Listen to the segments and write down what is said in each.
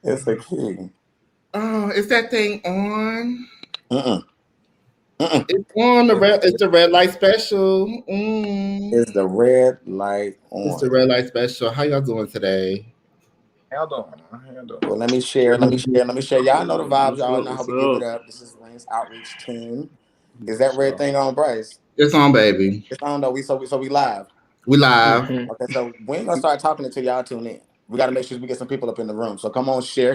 It's a key. Oh, is that thing on? Mm-mm. Mm-mm. It's on the red. It's the red light special. Mm. Is the red light It's the on? red light special. How y'all doing today? Hell on. Hell on. Well, let me share. Let me share. Let me share. Y'all know the vibes. What's Y'all up? know how What's we give it up? up. This is Wayne's outreach team. Is that red thing on, Bryce? It's on, baby. It's on though. We live. We live. Mhm. Okay, so we ain't gonna start talking until y'all tune in. We got to make sure we get some people up in the room. So come on, share.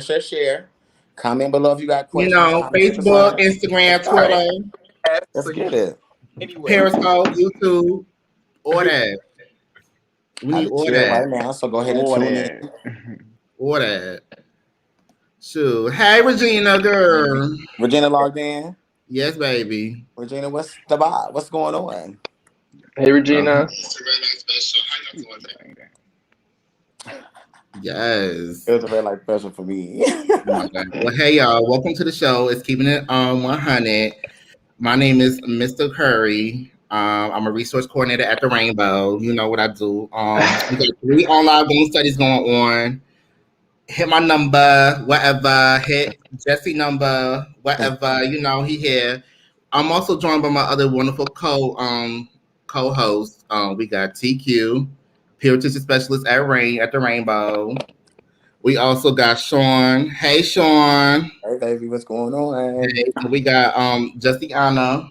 Comment below if you got You questions, know, comments, or Facebook, concerns. Let's Instagram, start. Twitter, Let's So you get it. anyway. Periscope, YouTube, all that. We How need to all share that. right now. So go ahead and All tune in. that. All that. Shoot. Hey, Regina, girl. Regina logged in. Yes, baby. Regina, what's the vibe? What's going on? Hey, Regina. Yes. It was a red light special for me. Oh my God. Well, hey, y'all. Welcome to the show. It's keeping it 100. My name is Mr. Curry. I'm a resource coordinator at the Rainbow. You know what I do. We got 3 online studies going on. Hit my number, whatever. Hit Jesse number, whatever. You know he here. I'm also joined by my other wonderful co-host. We got TQ, peer teacher specialist at the Rainbow. We also got Sean. Hey, Sean. Hey baby, what's going on? Hey, we got Justiana,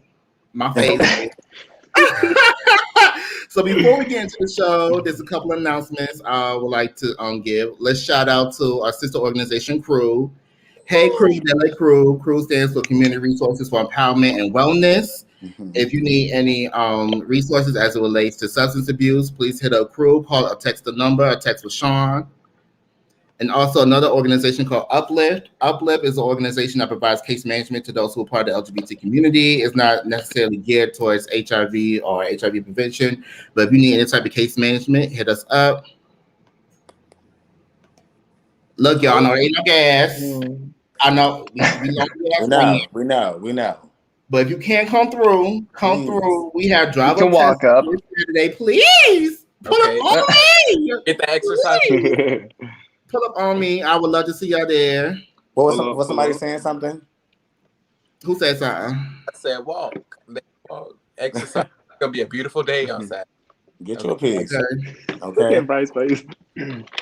my favorite. So before we get into the show, there's a couple of announcements I would like to give. Let's shout out to our sister organization, Crew. Hey, Crew, LA Crew. Crew stands for Community Resources for Empowerment and Wellness. Mhm. If you need any resources as it relates to substance abuse, please hit up Crew, call or text the number, or text with Sean. And also another organization called Uplift. Uplift is an organization that provides case management to those who are part of the LGBT community. It's not necessarily geared towards HIV or HIV prevention, but if you need any type of case management, hit us up. Look, y'all, I know there ain't no gas. Mm. I know we know We gas rent, know, we know, we know. but if you can't come through, come Please. through. We have You drive can up tests walk up. this Saturday. Please pull up Okay. on me. Get the exercise. Please pull up on me. I would love to see y'all there. What was, Pull up, was pull somebody up. saying something? Who said something? I said walk. Walk. Exercise. It's gonna be a beautiful day on Saturday. Get you Okay. a piece. Okay. Look Okay. at Bryce face.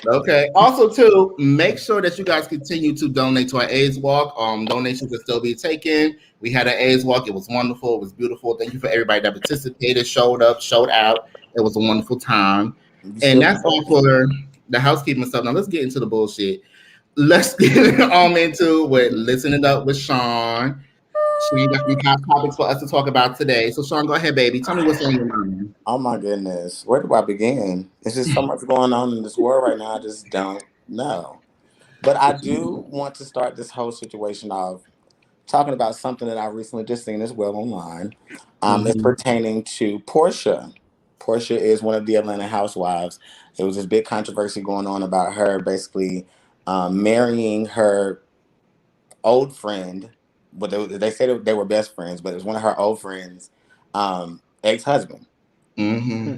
Okay. Also, too, make sure that you guys continue to donate to our AIDS walk. Donations will still be taken. We had an AIDS walk. It was wonderful. It was beautiful. Thank you for everybody that participated, showed up, showed out. It was a wonderful time. You And still that's all for the housekeeping stuff. Now let's get into the bullshit. Let's get into with listening up with Sean. Sean got some hot topics for us to talk about today. So Sean, go ahead, baby. Tell me what's on your mind. Oh my goodness. Where do I begin? It's just so much going on in this world right now. I just don't know. But I do want to start this whole situation off talking about something that I recently just seen as well online. It's Mm-hmm. pertaining to Portia. Portia is one of the Atlanta housewives. There was this big controversy going on about her basically marrying her old friend. But they said they were best friends, but it was one of her old friends' ex-husband. Mm-hmm.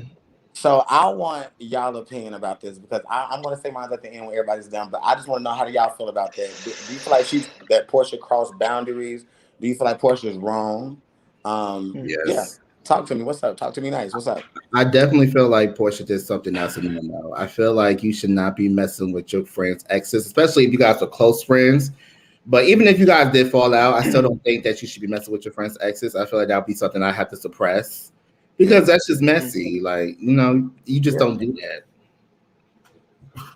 So I want y'all opinion about this because I'm going to say mine at the end when everybody's done. But I just want to know, how do y'all feel about that? Do you feel like that Portia crossed boundaries? Do you feel like Portia is wrong? Yeah, Yes. talk to me. What's up? Talk to me nice. What's up? I definitely feel like Portia did something else in the know. I feel like you should not be messing with your friends' exes, especially if you guys are close friends. But even if you guys did fall out, I still don't think that you should be messing with your friends' exes. I feel like that would be something I have to suppress Yeah, because that's just messy. Like, you just yeah, don't do that.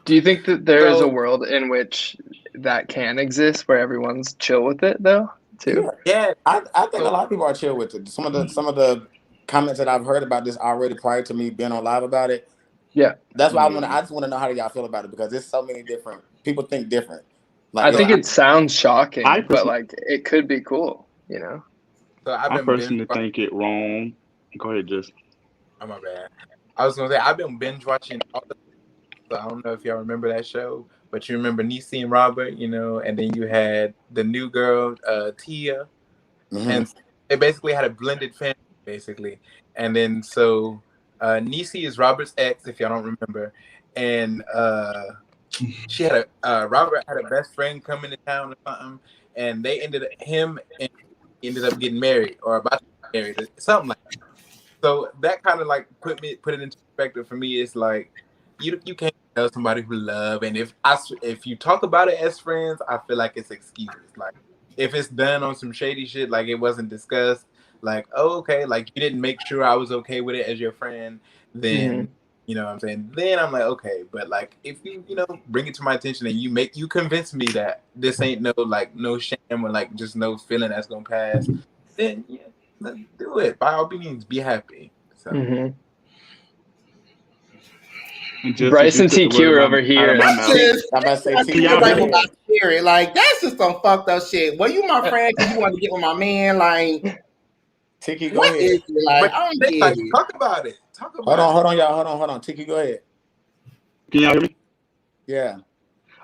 Do you think that there is a So world in which that can exist where everyone's chill with it, though, too? yeah. yeah. I think a So lot of people are chill with it. Some of the comments that I've heard about this already prior to me being on live about it. Yeah. That's why Yeah. I just want to know, how do y'all feel about it, because there's so many different people think different. Like I it's think so it sounds I shocking, but personally, like it could be cool, you know? I've I been binge. personally think it wrong. Go ahead, just. Oh my bad. I was gonna say I've been binge watching all the. So I don't know if y'all remember that show, but you remember Niecy and Robert, and then you had the new girl, Tia, hmm and they basically had a blended family, basically. And then so Niecy is Robert's ex, if y'all don't remember, and she had a Robert had a best friend come into town or something, and they ended up getting married or about to get married, something like that. So that kind of like put it into perspective for me. It's like you can't tell somebody who love, and if you talk about it as friends, I feel like it's excuses. Like if it's done on some shady shit, like it wasn't discussed, like oh, okay, like you didn't make sure I was okay with it as your friend, then you know what I'm saying. Then I'm like okay, but like if you know bring it to my attention and you convince me that this ain't no shame or like just no feeling that's gonna pass, then yeah, let's do it. By all means, be happy. So. And Justice, Bryce you and took the word TQ are over out of here. my That's mouth. just I'm about to say, that's T, Can go y'all right hear from me? my ahead. spirit. Like that's just some fucked up shit. Well, you my friend because you want to get with my man. Like Tiki, go what ahead. is it? Like But I don't they get like it. talk about it. Talk Hold about on, it. hold on, y'all. Hold on. Tiki, go ahead. Can y'all hear me? Yeah.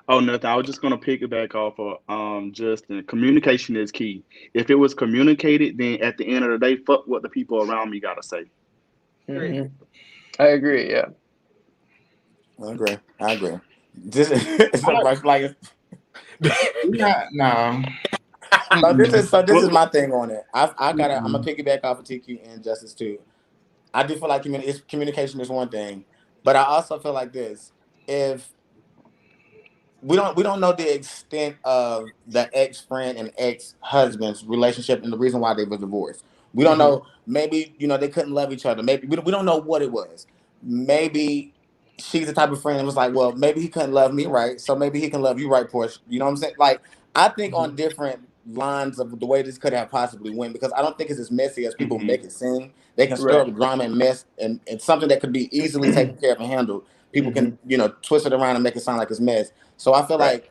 Oh, nothing. I was just gonna piggyback off of Justin. Communication is key. If it was communicated, then at the end of the day, fuck what the people around me gotta say. I agree. Yeah. I agree. This is so much like No. this is Well, my thing on it. I'm gonna Mm-mm. piggyback off of TQ and Justice too. I do feel like communication is one thing, but I also feel like this: if we don't know the extent of the ex friend and ex husband's relationship and the reason why they were divorced. We don't know. Maybe they couldn't love each other. Maybe we don't know what it was. Maybe she's the type of friend that was like, well, maybe he couldn't love me right, so maybe he can love you right, Portia. You know what I'm saying? Like I think on different lines of the way this could have possibly went because I don't think it's as messy as people mhm, make it seem. They can stir Right. up drama and mess and something that could be easily taken care of and handled. People can twist it around and make it sound like it's mess. So I feel Right.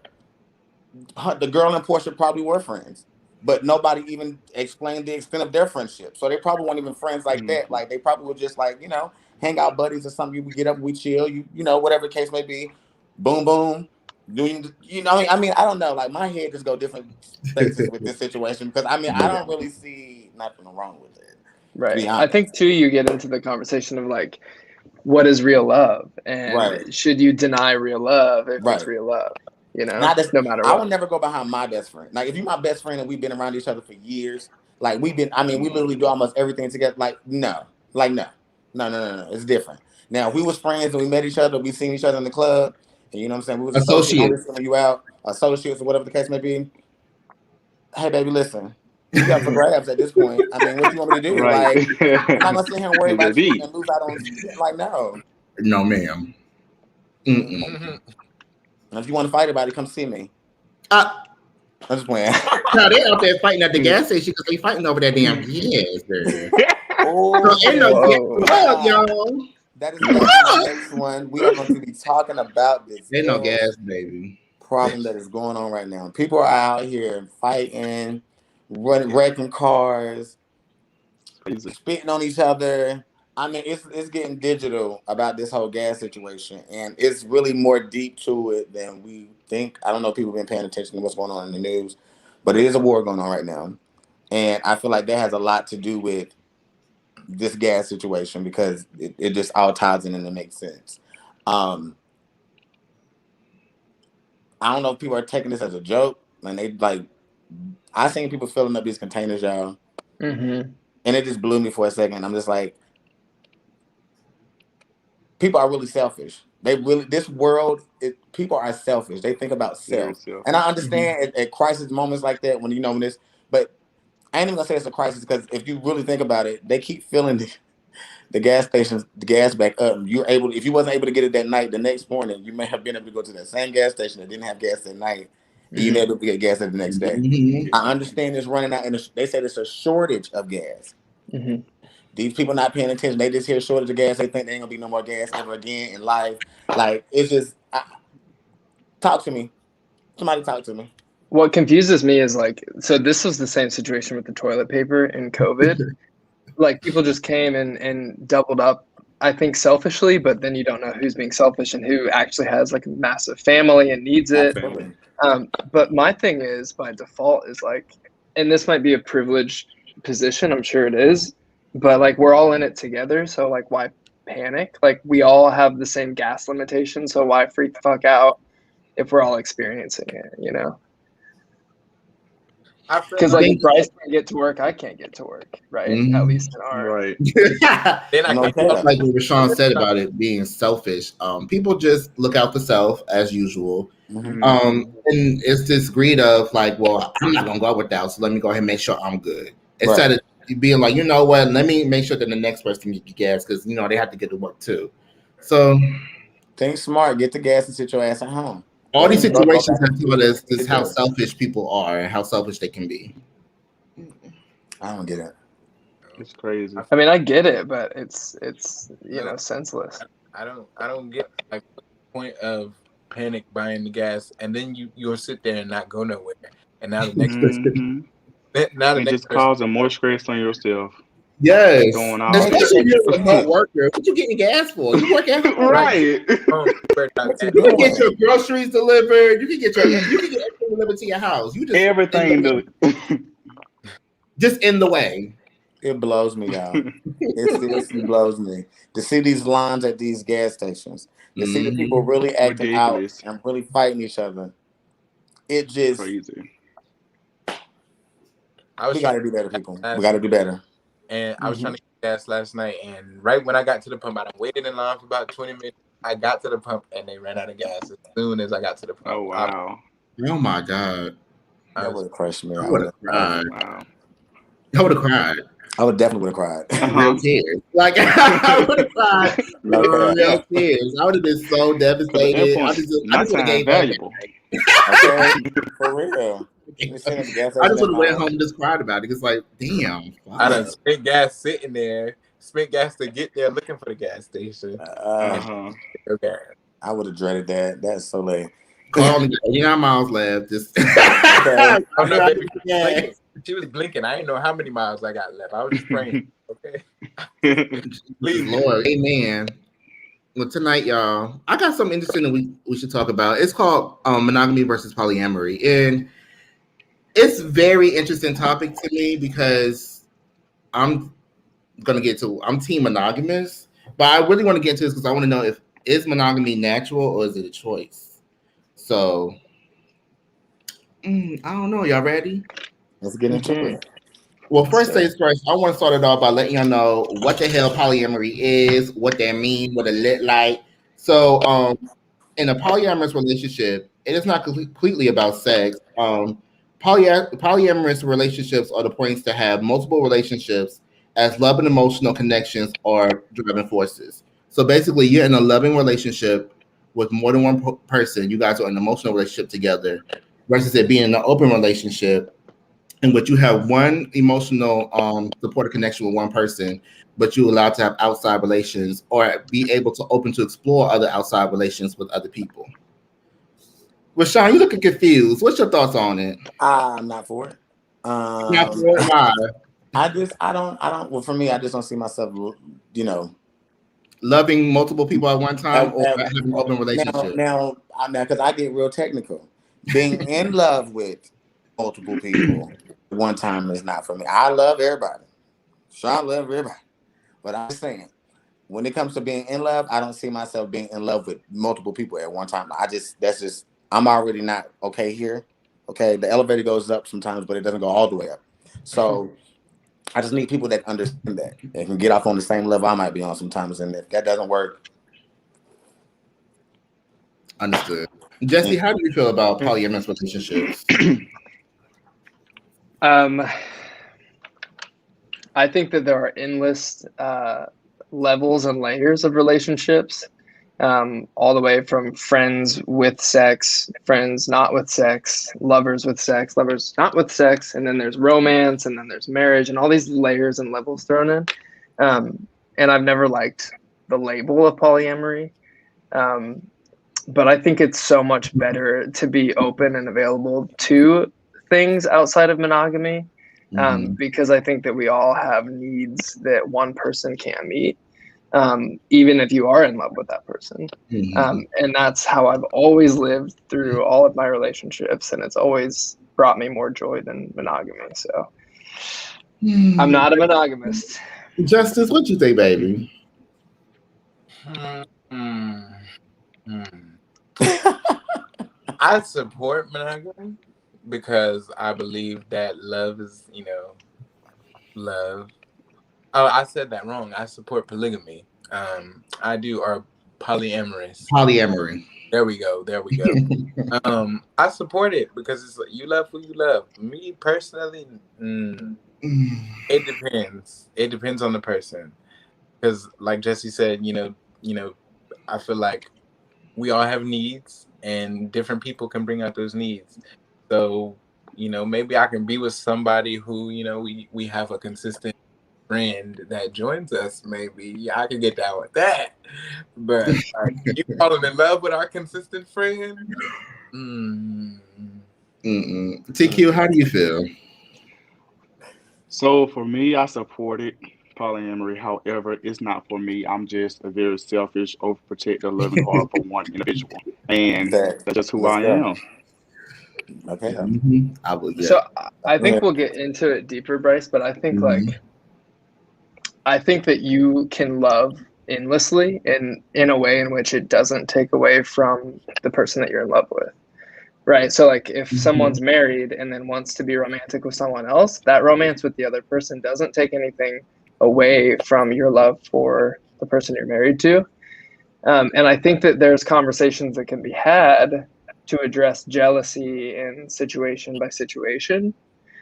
like the girl and Portia probably were friends, but nobody even explained the extent of their friendship. So they probably weren't even friends like that. mhm, Like they probably were just like hang out buddies or something. We get up, we chill. Whatever the case may be. Boom, boom. Doing I mean I don't know. Like my head just go different spaces with this situation because I don't really see nothing wrong with it. To Right. be I think honest. too you get into the conversation of like what is real love and Right. should you deny real love if it's Right. real love, Not this. no matter I would what. never go behind my best friend. Like if you're my best friend and we've been around each other for years, like we've been. I mean, we literally do almost everything together. Like no, no. It's different. Now if we was friends and we met each other, we seen each other in the club, and you know what I'm saying. We was associates, only Associate. sending you out, associates or whatever the case may be. Hey baby, listen, you up for grabs at this point. I mean, what you want me to do? right. Like I'm not gonna sit here and worry Hey, about you baby. and lose out on like no. No, ma'am. Mm-mm. Mm-mm. And if you want to fight about it, come see me. Uh, I'm just playing. now they out there fighting at the gas station because they fighting over that damn gas, girl. Oh So ain't yeah. no gas Whoa. love, Wow. y'all. That is definitely my next one. We are going to be talking about this Ain't no gas gas, baby. problem that is going on right now. People are out here fighting, wrecking cars, Crazy. spitting on each other. I mean, it's getting digital about this whole gas situation, and it's really more deep to it than we think. I don't know if people have been paying attention to what's going on in the news, but it is a war going on right now, and I feel like that has a lot to do with this gas situation because it just all ties in and it makes sense. Um, I don't know if people are taking this as a joke, and they like. I seen people filling up these containers, y'all, Mm-hmm. and it just blew me for a second. I'm just like, people are really selfish. They really this world. People are selfish. They think about Very self, and I selfish. understand at crisis moments like that when this, but I ain't even gonna say it's a crisis because if you really think about it, they keep filling the gas stations, the gas back up. If you wasn't able to get it that night, the next morning, you may have been able to go to that same gas station that didn't have gas that night, and you may be able to get gas the next day. Mm-hmm. I understand it's running out, and they said it's a shortage of gas. Mm-hmm. These people not paying attention. They just hear shortage of gas. They think there ain't gonna be no more gas ever again in life. Like it's just talk to me. Somebody talk to me. What confuses me is like, so this was the same situation with the toilet paper in COVID. Like people just came and doubled up, I think selfishly, but then you don't know who's being selfish and who actually has like a massive family and needs it. Absolutely. But my thing is by default is like, and this might be a privileged position, I'm sure it is, but like we're all in it together. So like, why panic? Like we all have the same gas limitation. So why freak the fuck out? if we're all experiencing it, you know? I feel Because like like if Bryce can't get to work, I can't get to work, right? At least in our Right. then I And can't okay. talk Like what Rashawn said about it being selfish. People just look out for self as usual. Mhm. And it's this greed of like, well, I'm not gonna go out without, so let me go ahead and make sure I'm good. Instead of being like, you know what, let me make sure that the next person can get gas because you know they have to get to work too. So Think smart. Get the gas and sit your ass at home. all these Go back situations and have do taught what us you just need to how do. selfish people are and how selfish they can be. I don't get it. It's crazy. I mean, I get it, but it's you No. know, senseless. I don't get like the point of panic buying the gas and then you'll sit there and not go nowhere. And now the next person now the And next just person causing more stress on yourself. Yes, Doing all especially this if you're a extra remote stuff. worker. What you getting gas for? You work at home. Right. worried about What you gas. You can get doing? your groceries delivered. You can get everything delivered to your house. You just Everything. just in the way. It blows me, y'all. It seriously blows me to see these lines at these gas stations. To see the people really acting out Ridiculous. and really fighting each other. It just Crazy. I was we trying got to do better, people. We last got to do better. and I was trying to get gas last night and right when I got to the pump, I waited in line for about 20 minutes. I got to the pump and they ran out of gas as soon as I got to the pump. Oh wow. Oh my god, That would have crushed me. I I would would have have. cried. Wow. I would have cried. I would definitely would have cried. Real tears. Like I would have cried. No Real cap. tears. I would have been so Because at that devastated. I point, just my would have time gave up. valuable. Okay, for real. You sitting at the gas I station just in would have went line. home and just cried about it. It's like, damn. I done Fuck. spent gas sitting there, spent gas to get there looking for the gas station. Okay. I would have dreaded that. That's so late. Car only got 89 miles left. Just Okay. Oh no, baby, she was blinking. I didn't know how many miles I got left. I was just praying. Okay. Please, Lord. Amen. Well, tonight, y'all, I got something interesting that we should talk about. It's called monogamy versus polyamory. And it's a very interesting topic to me because I'm team monogamous, but I really want to get into this because I want to know is monogamy natural or is it a choice? So I don't know. Y'all ready? Let's get into it. Well, first things first, I want to start it off by letting y'all know what the hell polyamory is, what that means, what it look like. So, in a polyamorous relationship, it is not completely about sex. Polyamorous relationships are the points to have multiple relationships as love and emotional connections are driving forces. So basically, you're in a loving relationship with more than one person. You guys are in an emotional relationship together, versus it being an open relationship in which you have one emotional supportive connection with one person, but you're allowed to have outside relations or be able to open to explore other outside relations with other people. Rashawn, you looking confused. What's your thoughts on it? I'm not for it. Not for it, why? I don't. Well, for me, I just don't see myself, Loving multiple people at one time or having an open relationship? Now, because I get real technical. Being in love with multiple people at one time is not for me. I love everybody. Sure, I love everybody. But I'm saying, when it comes to being in love, I don't see myself being in love with multiple people at one time. I'm already not okay here. Okay, the elevator goes up sometimes, but it doesn't go all the way up. So I just need people that understand that and can get off on the same level I might be on sometimes. And if that doesn't work, understood. Jesse, how do you feel about polyamorous relationships? I think that there are endless levels and layers of relationships, all the way from friends with sex, friends not with sex, lovers with sex, lovers not with sex, and then there's romance, and then there's marriage, and all these layers and levels thrown in. And I've never liked the label of polyamory. But I think it's so much better to be open and available to things outside of monogamy, because I think that we all have needs that one person can't meet, even if you are in love with that person. And that's how I've always lived through all of my relationships, and it's always brought me more joy than monogamy. So I'm not a monogamist. Justice, what you think, baby? I support monogamy because I believe that love is, love. Oh, I said that wrong. I support polygamy. I do, or polyamorous. Polyamory. There we go. There we go. I support it because it's like you love who you love. Me personally, it depends. It depends on the person. Because, like Jesse said, I feel like we all have needs, and different people can bring out those needs. So, maybe I can be with somebody who, we have a consistent friend that joins us. Maybe, yeah, I can get down with that. But you falling in love with our consistent friend? TQ, how do you feel? So for me, I supported polyamory. However, it's not for me. I'm just a very selfish, overprotective, loving heart for one individual, and That that's just who let's I go. am. Okay. I would. Yeah. So I think we'll get into it deeper, Bryce, but I think I think that you can love endlessly in a way in which it doesn't take away from the person that you're in love with. Right. So like if someone's married and then wants to be romantic with someone else, that romance with the other person doesn't take anything away from your love for the person you're married to. And I think that there's conversations that can be had to address jealousy in situation by situation.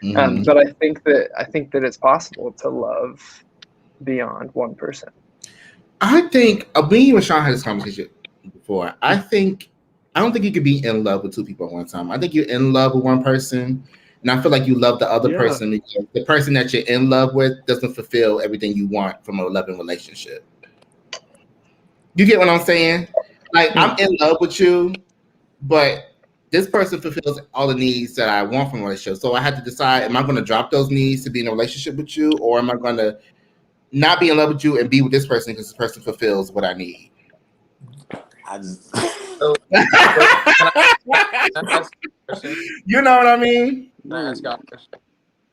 But I think that it's possible to love beyond one person. I think me and Sean had this conversation before. I don't think you could be in love with two people at one time. I think you're in love with one person, and I feel like you love the other person. Because the person that you're in love with doesn't fulfill everything you want from a loving relationship. You get what I'm saying? Like I'm in love with you, but this person fulfills all the needs that I want from a relationship. So I had to decide: am I going to drop those needs to be in a relationship with you, or am I going to not be in love with you and be with this person because this person fulfills what I need? I just So, can I ask you a question? You know what I mean? Can I ask y'all a question?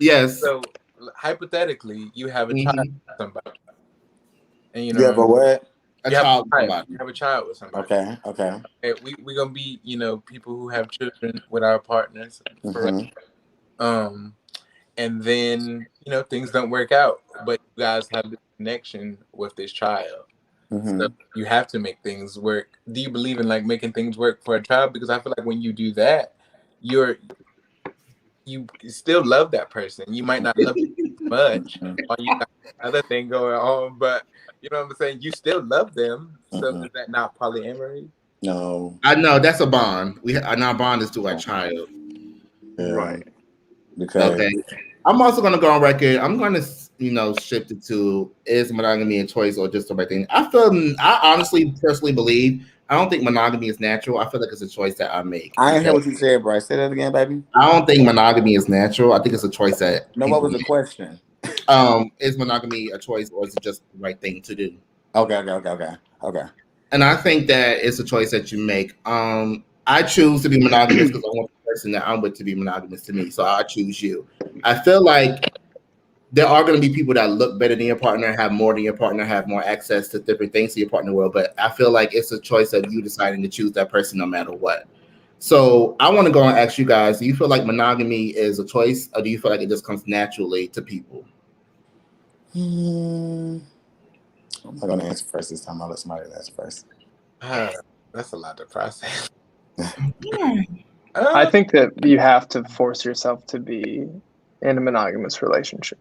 Yes. So, hypothetically, you have a child with somebody, and you have a what? A child with somebody. You have a child with somebody. Okay. Okay. We gonna be, people who have children with our partners, and then things don't work out, but you guys have this connection with this child. So you have to make things work. Do you believe in like making things work for a child? Because I feel like when you do that, you still love that person. You might not love them much, or you got another thing going on, but you know what I'm saying. You still love them. So is that not polyamory? No. I know that's a bond. Our bond is to our child. Yeah. Right. Because okay. I'm also gonna go on record. I'm gonna shift it to is monogamy a choice or just the right thing. I honestly personally believe I don't think monogamy is natural. I feel like it's a choice that I make. I didn't hear what you said, Bryce. Say that again, baby. I don't think monogamy is natural. I think it's a choice that No, what was the question? Is monogamy a choice or is it just the right thing to do? Okay. And I think that it's a choice that you make. I choose to be monogamous because I want the person that I'm with to be monogamous to me. So I choose you. I feel like there are going to be people that look better than your partner, have more than your partner, have more access to different things to your partner world. But I feel like it's a choice of you deciding to choose that person no matter what. So I want to go and ask you guys, do you feel like monogamy is a choice or do you feel like it just comes naturally to people? I'm not going to answer first this time. I'll let somebody answer first. That's a lot to process. I think that you have to force yourself to be in a monogamous relationship.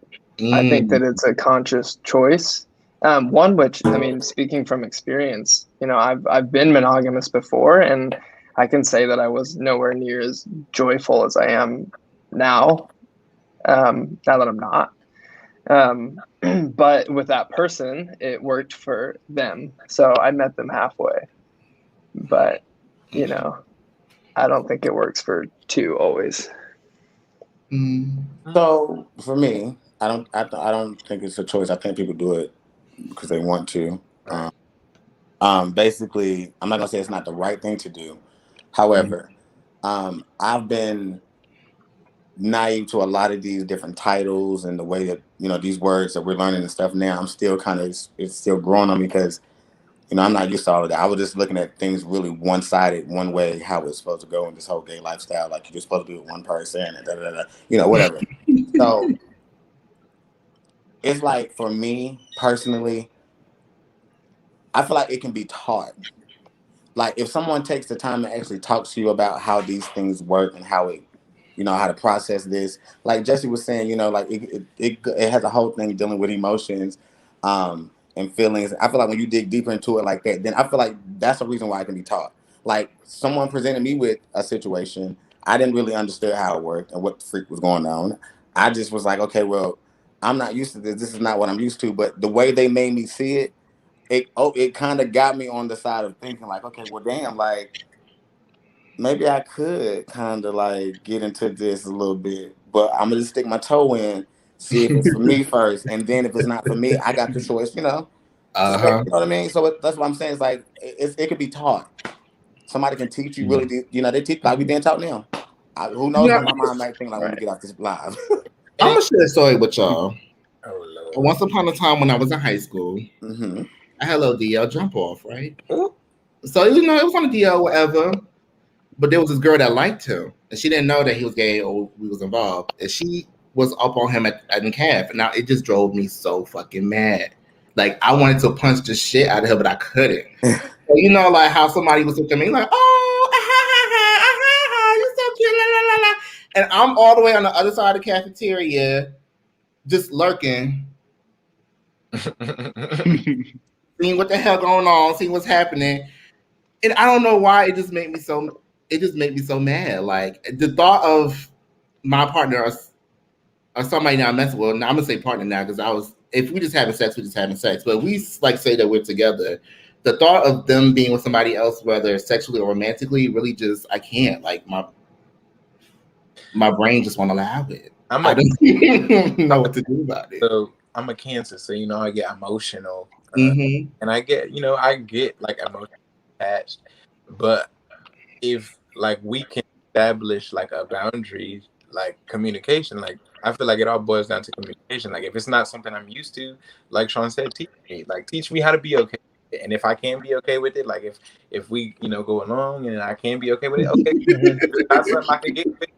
I think that it's a conscious choice. One which, I mean, speaking from experience, I've been monogamous before, and I can say that I was nowhere near as joyful as I am now. Now that I'm not. But with that person, it worked for them, so I met them halfway. But I don't think it works for two always. So for me, I don't think it's a choice. I think people do it because they want to. Basically, I'm not gonna say it's not the right thing to do. However, I've been naive to a lot of these different titles and the way that these words that we're learning and stuff now. I'm still it's still growing on me because You know, I'm not used to all of that. I was just looking at things really one sided, one way, how it's supposed to go in this whole gay lifestyle. Like you're supposed to be with one person and da da da, you know, whatever. So it's like for me personally, I feel like it can be taught. Like if someone takes the time to actually talk to you about how these things work and how it, you know, how to process this, like Jesse was saying, you know, like it has a whole thing dealing with emotions and feelings. I feel like when you dig deeper into it like that, then I feel like that's the reason why it can be taught. Like someone presented me with a situation, I didn't really understand how it worked and what the freak was going on. I just was like, okay, well, I'm not used to this. This is not what I'm used to. But the way they made me see it, it kind of got me on the side of thinking like, okay, well, damn, like maybe I could kind of like get into this a little bit, but I'm gonna just stick my toe in, see if it's for me first, and then if it's not for me, I got the choice, you know, to stay. Uh-huh. You know what I mean? So that's what I'm saying. It's like it could be taught. Somebody can teach you really, you know, they teach like we being taught now. Who knows Yeah, what my mom might think like when we Right. get off this live. I'm gonna share a story with y'all. Oh Lord. Once upon a time when I was in high school, Mm-hmm. I had a little DL jump off, right? Ooh. So you know, it was on a DL, whatever. But there was this girl that liked him, and she didn't know that he was gay or we was involved. And she was up on him at the calf. Now it just drove me so fucking mad. Like I wanted to punch the shit out of her, but I couldn't. So, you know, like how somebody was looking at me like, "Oh, you're so cute," la, la, la, la. And I'm all the way on the other side of the cafeteria, just lurking, seeing what the hell going on, seeing what's happening. And I don't know why it just made me so. It just made me so mad. Like the thought of my partner or somebody now messing with. Now I'm gonna say partner now because I was. If we just having sex, we just having sex. But we like say that we're together. The thought of them being with somebody else, whether sexually or romantically, really just I can't. Like my brain just won't allow it. I don't know what to do about it. So I'm a Cancer, so you know I get emotional, Mm-hmm. and I get like emotionally attached. But if like we can establish like a boundary, like communication, like I feel like it all boils down to communication. Like if it's not something I'm used to, like Sean said, teach me how to be okay. And if I can be okay with it, like if we go along and I can be okay with it, okay. If it's not something I can get with,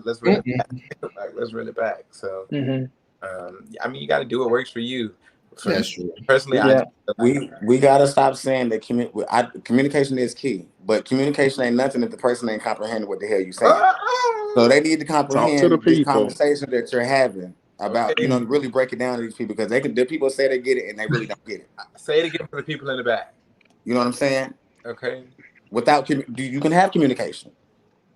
let's run it back. Like let's run it back. So I mean, you got to do what works for you. For That's true. personally, Yeah. We gotta stop saying that communication is key, but communication ain't nothing if the person ain't comprehending what the hell you saying. So they need to Talk to the comprehend this people. conversation that you're having about, Okay. you know, really break it down to these people because the people say they get it and they really don't get it. Say it again for the people in the back. You know what I'm saying? Okay. You can have communication,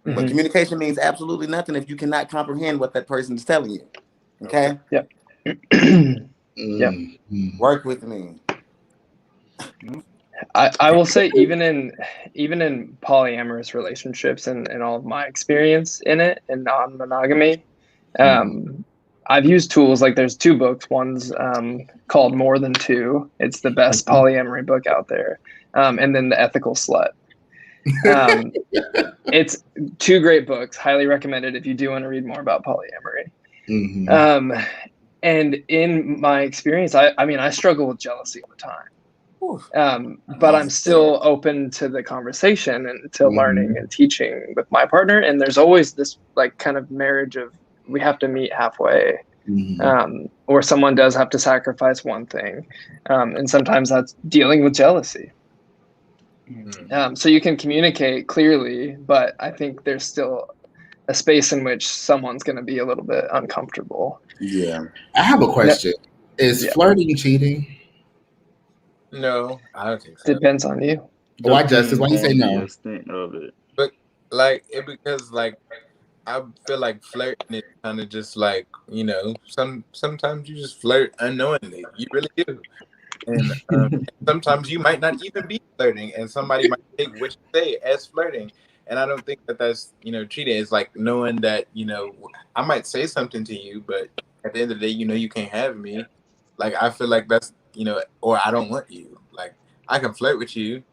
but Mhm. communication means absolutely nothing if you cannot comprehend what that person is telling you. Okay? Yep. Yep. Mm-hmm. Work with me. I will say even in polyamorous relationships and all of my experience in it and non-monogamy, I've used tools like there's two books. One's called More Than Two. It's the best polyamory book out there. And then The Ethical Slut. It's two great books. Highly recommended if you do want to read more about polyamory. Mm-hmm. And in my experience, I mean, I struggle with jealousy all the time. But I'm still open to the conversation and to learning and teaching with my partner. And there's always this like kind of marriage of we have to meet halfway, or someone does have to sacrifice one thing. And sometimes that's dealing with jealousy. So you can communicate clearly, but I think there's still a space in which someone's going to be a little bit uncomfortable. Yeah. I have a question. Is flirting cheating? No, I don't think so. Depends on you. Why, Justice? Why you say Depends on no? the extent of it. But like because like I feel like flirting is kind of just like sometimes you just flirt unknowingly. You really do. And sometimes you might not even be flirting, and somebody might take what you say as flirting. And I don't think that that's cheating. It's like knowing that I might say something to you, but at the end of the day, you can't have me. Like I feel like that's or I don't want you. Like I can flirt with you,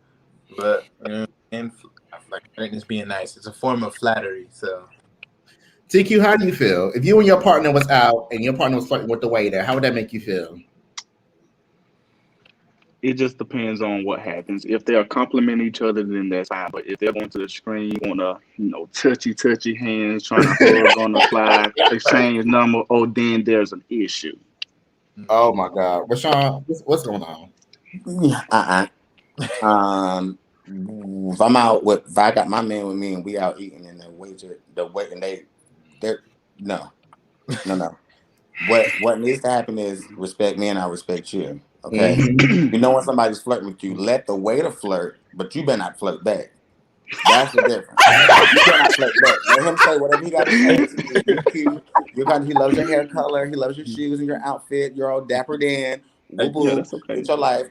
but and I feel like flirting is being nice. It's a form of flattery. So TQ, how do you feel if you and your partner was out and your partner was flirting with the waiter? How would that make you feel? It just depends on what happens. If they're complimenting each other, then that's fine. But if they're going to the screen, want to, touchy hands, trying to hug on the fly, exchange number, then there's an issue. Oh my God, Rashawn, what's going on? If I'm out if I got my man with me and we out eating and they're no. What needs to happen is respect me and I respect you. Okay. Mm-hmm. You know when somebody's flirting with you, let the waiter flirt, but you better not flirt back. That's the difference. You better not flirt back. Let him say whatever he got to say to you. You cute. He loves your hair color. He loves your shoes and your outfit. You're all dapper Dan. Woo boo. Yeah, that's okay. Get your life.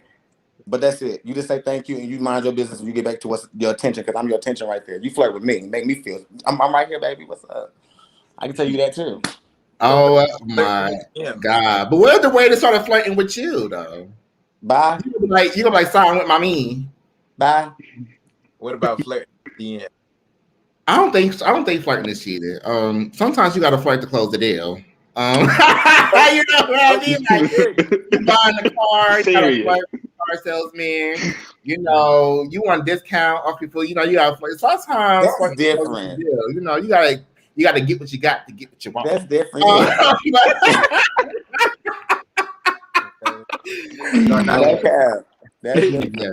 But that's it. You just say thank you and you mind your business and you get back to what's your attention because I'm your attention right there. You flirt with me. Make me feel. I'm right here, baby. What's up? I can tell you that too. Oh my God! But what if the waiter started flirting with you though? Bye. You gonna be like sign with mommy. Bye. What about flirting at the end? I don't think flirting is cheating. Sometimes you gotta flirt to close the deal. You know what I mean? Like, you buying the car, you gotta flirt with the car salesman. You know, you want a discount off people. You know, you gotta flirt. Sometimes that's different. You know, you gotta get what you got to get what you want. That's different. That's different. Yeah.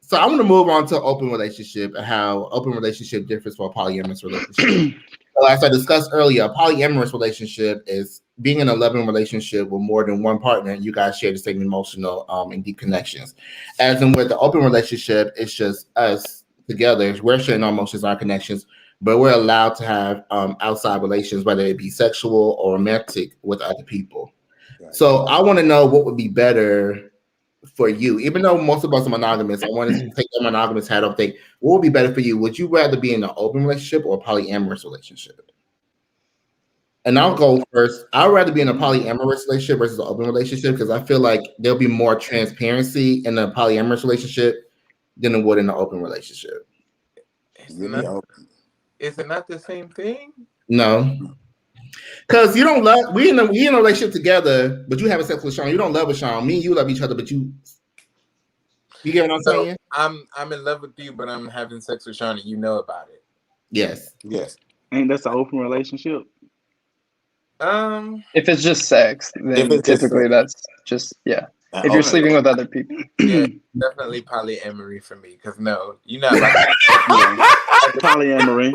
So I'm going to move on to open relationship and how open relationship differs from a polyamorous relationship. So as I discussed earlier, a polyamorous relationship is being in a loving relationship with more than one partner. You guys share the same emotional and deep connections. As in with the open relationship, it's just us together. We're sharing our emotions, our connections, but we're allowed to have outside relations, whether it be sexual or romantic, with other people. Right. So I want to know what would be better for you, even though most of us are monogamous. I want to take the monogamous hat off. Think what would be better for you? Would you rather be in an open relationship or a polyamorous relationship? And I'll go first. I'd rather be in a polyamorous relationship versus an open relationship because I feel like there'll be more transparency in a polyamorous relationship than there would in an open relationship. Is it not the same thing? No. Because you don't love we in a relationship together, but you having sex with Sean. You don't love with Sean. Me and you love each other, but you get what I'm saying? I'm in love with you, but I'm having sex with Sean and you know about it. Yes. Ain't that's an open relationship? If it's just sex, then typically that's just if you're sleeping with other people. Yeah, definitely polyamory for me. Because no, you're not like polyamory.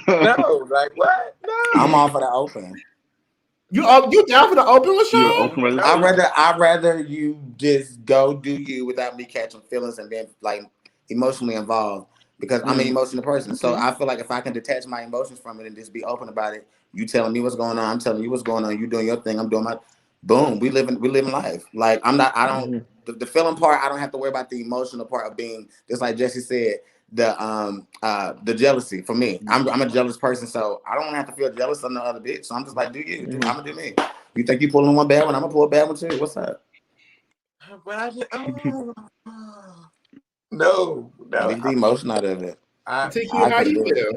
No, like what? No. I'm all for the open. You down for the open with Sean? Open relationship? I'd rather you just go do you without me catching feelings and being like emotionally involved because I'm an emotional person. So I feel like if I can detach my emotions from it and just be open about it, you telling me what's going on, I'm telling you what's going on, you doing your thing, I'm doing my boom, we living life. Like the feeling part, I don't have to worry about the emotional part of being just like Jesse said, the jealousy for me. I'm a jealous person, so I don't have to feel jealous of no other bitch. So I'm just like, do you? I'm gonna do me. You think you pulling one bad one? I'm gonna pull a bad one too. What's up? But I just, no. Leave the emotion out of it. How you feel?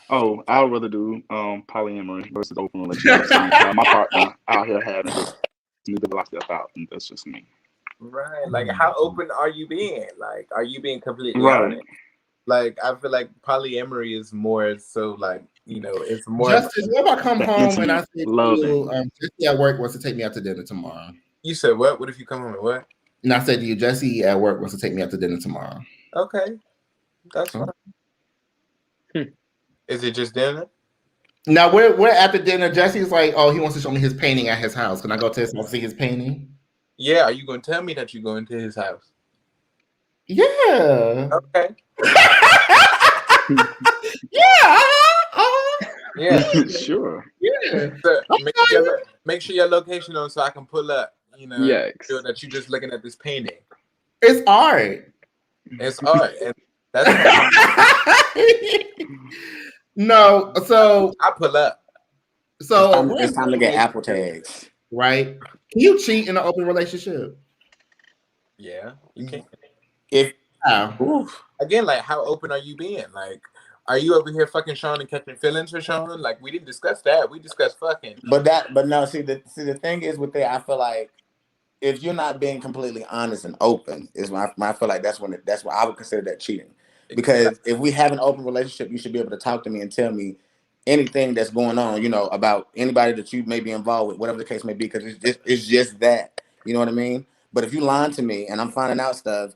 Oh, I would rather do polyamory versus open relationship. My partner out here having this need to lock stuff out, and that's just me. Right. Like, how open are you being? Like, are you being completely honest? Like, I feel like polyamory is more so like, it's more. Justice, what if I come home and I say you, Jesse at work wants to take me out to dinner tomorrow? You said what? What if you come home and what? And I said to you, Jesse at work wants to take me out to dinner tomorrow. Okay. That's fine. Is it just dinner? Now we're at the dinner. Jesse's like, oh, he wants to show me his painting at his house. Can I go to his house and see his painting? Yeah. Are you going to tell me that you're going to his house? Yeah. Okay. Yeah. Sure. Yeah. So make sure your location on so I can pull up. Feel that you're just looking at this painting. It's art. It's art. And that's no. So I pull up. So it's time to get Apple tags. Right? Can you cheat in an open relationship? Yeah, you can. Again, like, how open are you being? Like, are you over here fucking Sean and catching feelings for Sean? Like, we didn't discuss that. We discussed fucking. But no. See the thing is with that, I feel like if you're not being completely honest and open, is when I feel like that's when I would consider that cheating. Because if we have an open relationship, you should be able to talk to me and tell me anything that's going on, about anybody that you may be involved with, whatever the case may be, because it's just that. You know what I mean? But if you lying to me and I'm finding out stuff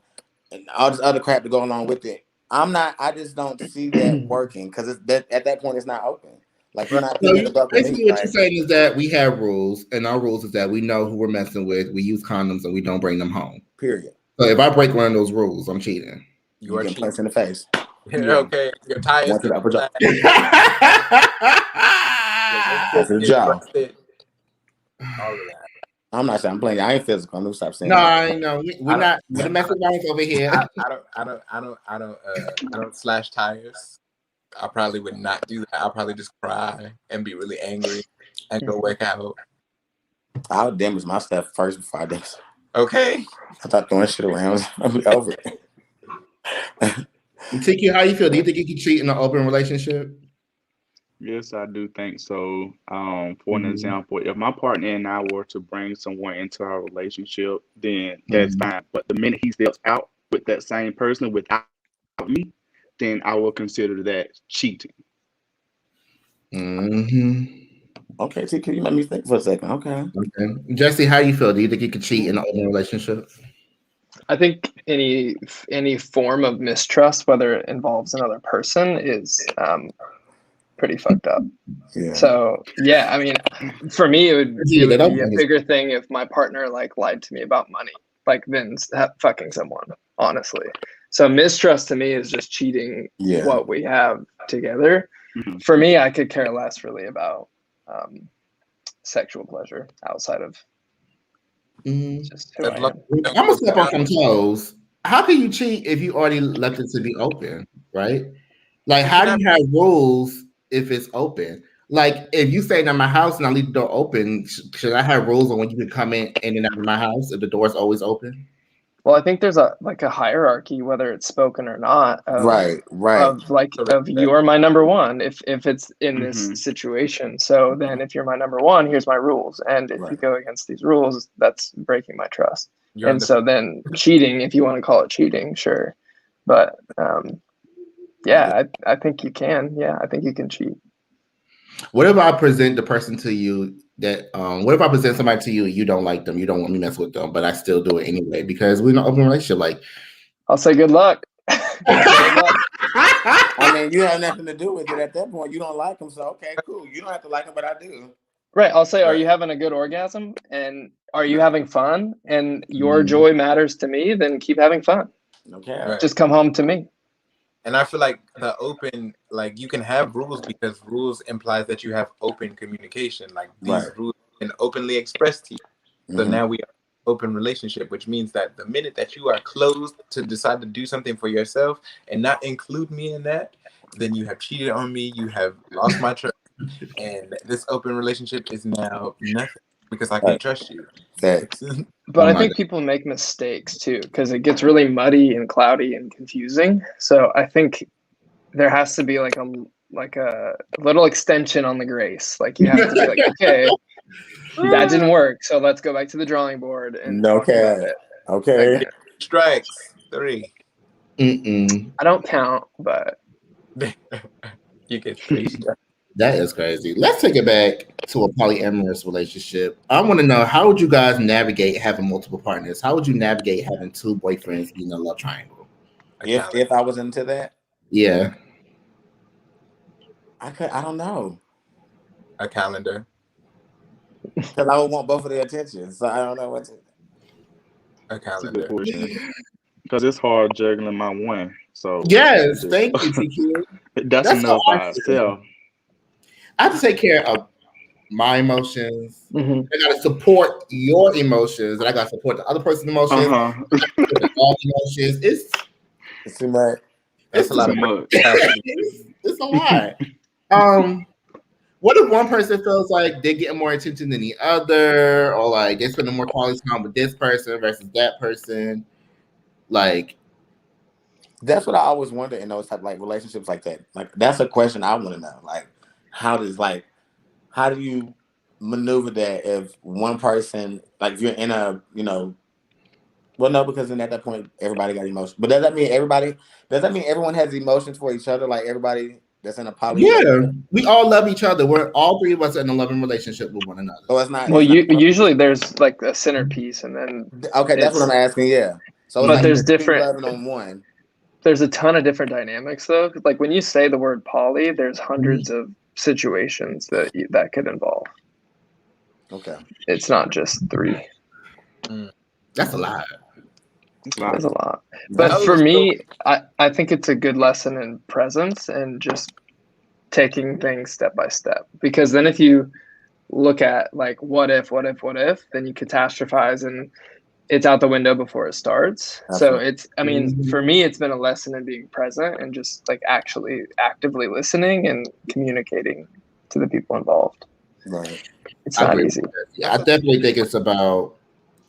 and all this other crap to go along with it, I just don't see that working, because at that point it's not open. Like you're not So eating at the buck with me, basically, what you're right? saying is that we have rules, and our rules is that we know who we're messing with. We use condoms, and we don't bring them home. Period. So if I break one of those rules, I'm cheating. You get punched in the face. Okay, your tires One to the upper jaw. your To the is jaw. busted. All of that. I'm not saying I'm playing. I ain't physical. I'm gonna stop saying No, that. I know we're not. We're domestic violence over here. I don't slash tires. I probably would not do that. I'll probably just cry and be really angry and go work out. I'll damage my stuff first before I damage. Okay. I thought throwing shit around. I'll be over it. TQ, how you feel? Do you think you can cheat in an open relationship? Yes, I do think so. For an example, if my partner and I were to bring someone into our relationship, then that's fine. But the minute he steps out with that same person without me, then I will consider that cheating. Okay, TQ, you made me think for a second. Okay. Jesse, how you feel? Do you think you could cheat in an open relationship? I think any form of mistrust, whether it involves another person, is pretty fucked up. Yeah. So yeah, I mean, for me, it would be a bigger thing if my partner lied to me about money, than fucking someone, honestly. So mistrust to me is just cheating what we have together. For me, I could care less really about sexual pleasure outside of just who I am. I'm gonna step on some toes. How can you cheat if you already left it to be open, right? Like, how do you have rules if it's open? Like, if you stay in my house and I leave the door open, should I have rules on when you can come in and out of my house if the door is always open? Well, I think there's a hierarchy, whether it's spoken or not. Right. Of you are my number one if it's in this situation. So then if you're my number one, here's my rules. And if you go against these rules, that's breaking my trust. So then cheating, if you want to call it cheating, sure. But yeah, I think you can. Yeah, I think you can cheat. What if I present the person to you that what if I present somebody to you and you don't like them, you don't want me to mess with them, but I still do it anyway because we're in an open relationship? Like, I'll say good luck. I mean, you have nothing to do with it at that point. You don't like them, so okay, cool. You don't have to like them, but I do. Right. I'll say, are you having a good orgasm? And are you having fun? And your joy matters to me, then keep having fun. Okay. Just come home to me. And I feel like the open, you can have rules because rules implies that you have open communication. Like these rules can openly express to you. So now we are open relationship, which means that the minute that you are closed to decide to do something for yourself and not include me in that, then you have cheated on me. You have lost my trust. And this open relationship is now nothing because I can't trust you. But I think people make mistakes too, because it gets really muddy and cloudy and confusing. So I think there has to be like a little extension on the grace. Like you have to be like, okay, that didn't work, so let's go back to the drawing board and talk about it. Okay. Strikes 3. I don't count, but you get 3 strikes. That is crazy. Let's take it back to a polyamorous relationship. I want to know, how would you guys navigate having multiple partners? How would you navigate having 2 boyfriends being a love triangle? If I was into that? Yeah. I don't know. A calendar. Because I would want both of their attention, so I don't know what to. A calendar. Because it's hard juggling my one. So yes, thank you, TQ. That's enough by itself. I have to take care of my emotions. I gotta support your emotions, and I gotta support the other person's emotions. All emotions. It's too much. That's a lot of much. It's a lot. What if one person feels like they're getting more attention than the other, or like they're spending more quality time with this person versus that person? Like, that's what I always wonder in those type relationships like that. Like, that's a question I want to know. Like, how do you maneuver that if one person, like if you're in a, well, no, because then at that point everybody got emotions. But does that mean everybody? Does that mean everyone has emotions for each other? Like everybody that's in a poly Yeah, relationship? we all love each other. We're all three of us in a loving relationship with one another. So it's not. Well, It's not. usually there's like a centerpiece, and then Okay, that's what I'm asking. Yeah. So it's but like there's three different. loving on one. There's a ton of different dynamics though. Like when you say the word poly, there's hundreds of situations that could involve. Okay. It's not just three. That's a lot. That's a lot. But That for was me, I think it's a good lesson in presence and just taking things step by step. Because then if you look at like what if, then you catastrophize and it's out the window before it starts. Absolutely. So for me, it's been a lesson in being present and just like actually actively listening and communicating to the people involved. Right. It's not easy. Yeah, I definitely think it's about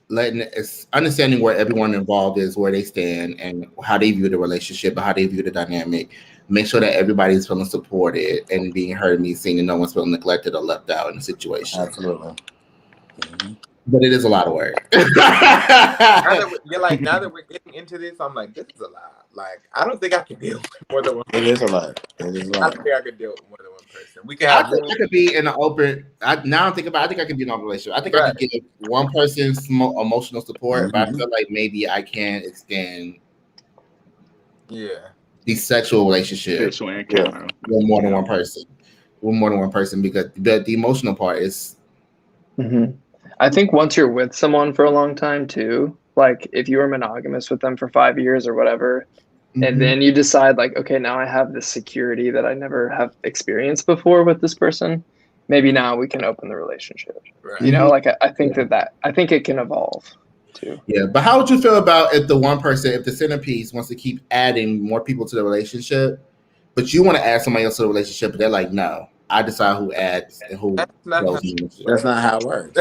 it's understanding where everyone involved is, where they stand, and how they view the relationship, and how they view the dynamic. Make sure that everybody's feeling supported and being heard, and seen, and no one's feeling neglected or left out in the situation. Absolutely. Mm-hmm. But it is a lot of work. now that we're getting into this, I'm like, this is a lot. Like, I don't think I can deal with more than one person. It is a lot. It is a lot. I don't think I could deal with more than one person. We can have. I could be in an open. Now I'm thinking about. I think I could be in an open relationship. I think I could give one person emotional support, but I feel like maybe I can extend. Yeah. The sexual relationship with more than one person. With more than one person, because the emotional part is. Mm-hmm. I think once you're with someone for a long time too, like if you were monogamous with them for 5 years or whatever, and then you decide like, okay, now I have this security that I never have experienced before with this person. Maybe now we can open the relationship. Right. Like I think I think it can evolve too. Yeah, but how would you feel about if the centerpiece wants to keep adding more people to the relationship, but you want to add somebody else to the relationship, but they're like, no, I decide who adds and who goes. That's not how it works.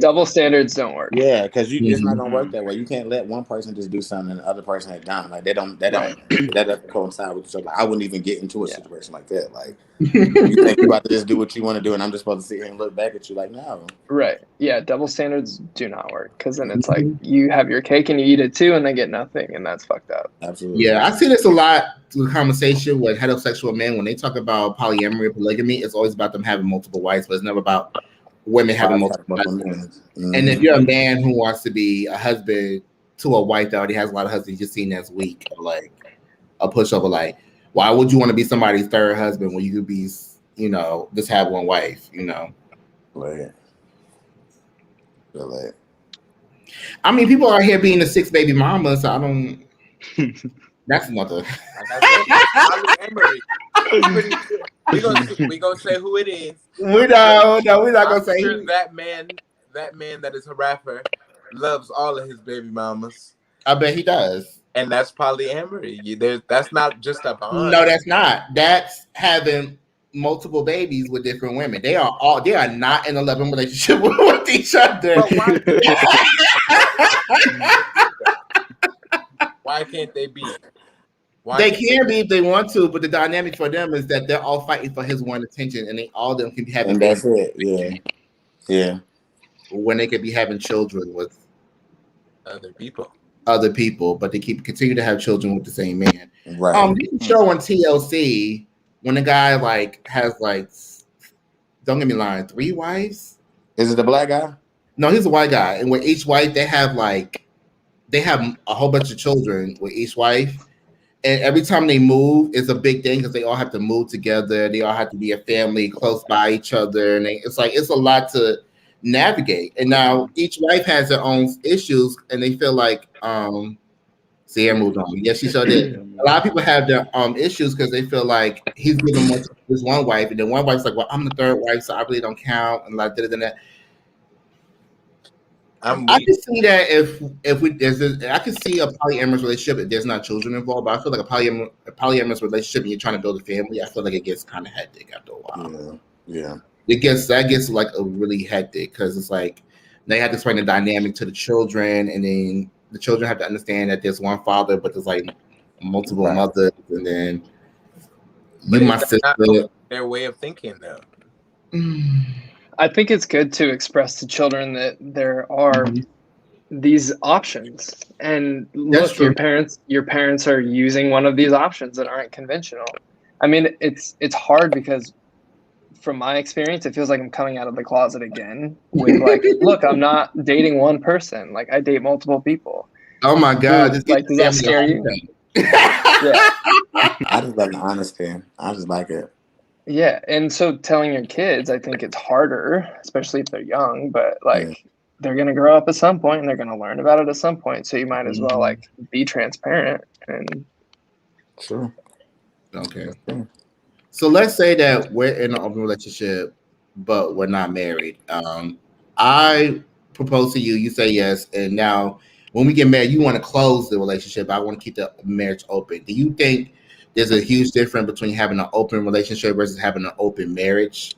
Double standards don't work. Yeah, because it's not gonna work that way. You can't let one person just do something and the other person that don't. Like that doesn't coincide with each other. Like, I wouldn't even get into a situation like that. Like you think you're about to just do what you want to do, and I'm just supposed to sit here and look back at you like, no. Right. Yeah. Double standards do not work because then it's like you have your cake and you eat it too, and they get nothing, and that's fucked up. Absolutely. Yeah, I see this a lot through the conversation with heterosexual men when they talk about polyamory or polygamy. It's always about them having multiple wives, but it's never about women having multiple husbands. And if you're a man who wants to be a husband to a wife that already has a lot of husbands, you're seen as weak, or like a pushover. Like, why would you want to be somebody's third husband when you could be, just have one wife? Right. I mean, people are here being the 6 baby mamas. So I don't. That's another. We gonna say who it is. We're not gonna say sure that man that is a rapper loves all of his baby mamas. I bet he does. And that's polyamory. That's not just a bond. No, that's not. That's having multiple babies with different women. They are not in a loving relationship with each other. Why can't they be? They can be if they want to, but the dynamic for them is that they're all fighting for his one attention, and all of them can be having. And that's it. Yeah. When they could be having children with other people, but they continue to have children with the same man. Right. This show on TLC when the guy has don't get me lying, 3 wives. Is it the black guy? No, he's a white guy, and with each wife they have a whole bunch of children with each wife. And every time they move, it's a big thing because they all have to move together. They all have to be a family close by each other. And it's a lot to navigate. And now each wife has their own issues and they feel like, see, I moved on. Yes, she sure did. A lot of people have their issues because they feel like he's giving more to this one wife. And then one wife's like, well, I'm the third wife, so I really don't count. And like that. I can see that I can see a polyamorous relationship if there's not children involved, but I feel like a polyamorous relationship and you're trying to build a family, I feel like it gets kind of hectic after a while. Yeah. That gets like a really hectic because it's like they have to explain the dynamic to the children, and then the children have to understand that there's one father, but there's like multiple mothers, and then my sister. Their way of thinking, though. I think it's good to express to children that there are these options, and That's look, true. your parents are using one of these options that aren't conventional. I mean, it's hard because from my experience, it feels like I'm coming out of the closet again with like, look, I'm not dating one person. Like I date multiple people. Oh my God, just get Like, the does that family scare you? home. Yeah. I just love the honesty. I just like it. Yeah. And so telling your kids, I think it's harder, especially if they're young, but Yeah, like they're going to grow up at some point and they're going to learn about it at some point. So you might as well like be transparent and true. Okay. True. So let's say that we're in an open relationship, but we're not married. I propose to you, you say yes, and now when we get married, you want to close the relationship. I want to keep the marriage open. Do you think there's a huge difference between having an open relationship versus having an open marriage?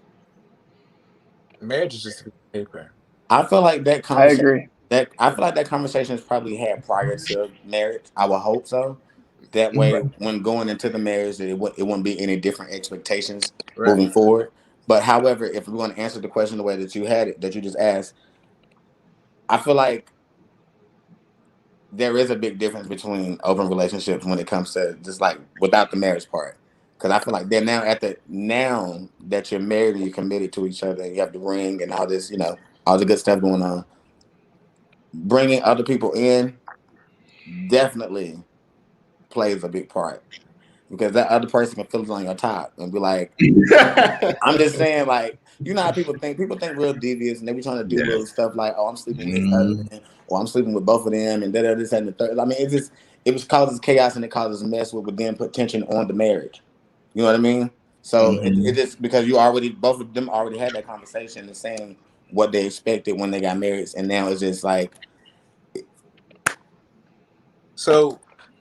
Marriage is just a piece of paper. I feel like that I conversation agree. is probably had prior to marriage. I would hope so. That Mhm. way, when going into the marriage, it wouldn't be any different expectations Right. moving forward. But however, if we want to answer the question the way that you had it, that you just asked, I feel like there is a big difference between open relationships when it comes to just like without the marriage part. Because I feel like they're now that you're married and you're committed to each other, and you have the ring and all this, all the good stuff going on. Bringing other people in definitely plays a big part because that other person can feel it on your top and be like, I'm just saying, like, you know how people think? People think real devious and they be trying to do little Yes. stuff like, oh, I'm sleeping with his Mhm. cousin or I'm sleeping with both of them and da this and the third. I mean, it causes chaos and it causes mess, which would then put tension on the marriage. You know what I mean? So it Mhm. just because both of them already had that conversation and saying what they expected when they got married, and now it's just like, So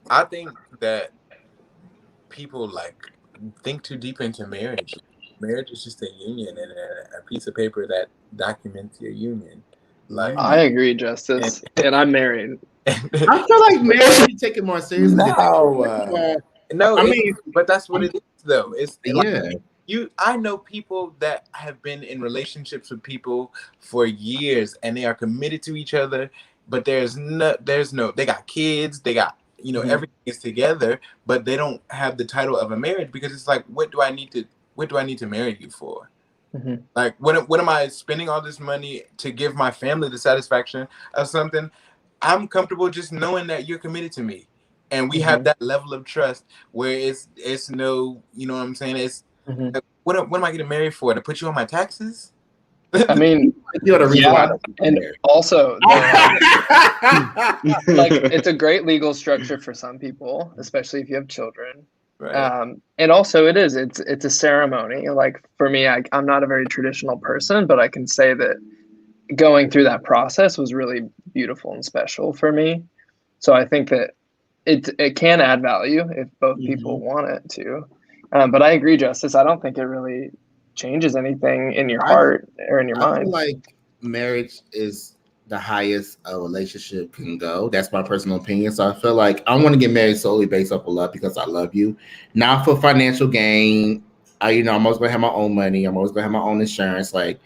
I think that people like think too deep into marriage. Marriage is just a union and a piece of paper that documents your union. Like, I no, agree, and, Justice. And I'm married. I feel like marriage should be taken more seriously than that. no, First of all, no, I mean, but that's what I'm, it is though. It's like yeah. I know people that have been in relationships with people for years and they are committed to each other, but there's no they got kids, they got Mhm. everything is together, but they don't have the title of a marriage because it's like what do I need to marry you for? Mhm. Like what am I spending all this money to give my family the satisfaction of something? I'm comfortable just knowing that you're committed to me. And we have Mhm. that level of trust where it's no, you know what I'm saying? It's Mhm. like, what am I getting married for? To put you on my taxes? I mean, You're the reason why I yeah, don't get and married. also like it's a great legal structure for some people, especially if you have children. Right. And also it's a ceremony. Like for me, I'm not a very traditional person, but I can say that going through that process was really beautiful and special for me. So I think that it can add value if both people Mhm. want it to. But I agree, Justice. I don't think it really changes anything in your I heart or in your I feel mind. like marriage is the highest a relationship can go. That's my personal opinion. So I feel like I want to get married solely based off of love because I love you, not for financial gain. I'm always gonna have my own money. I'm always gonna have my own insurance. Like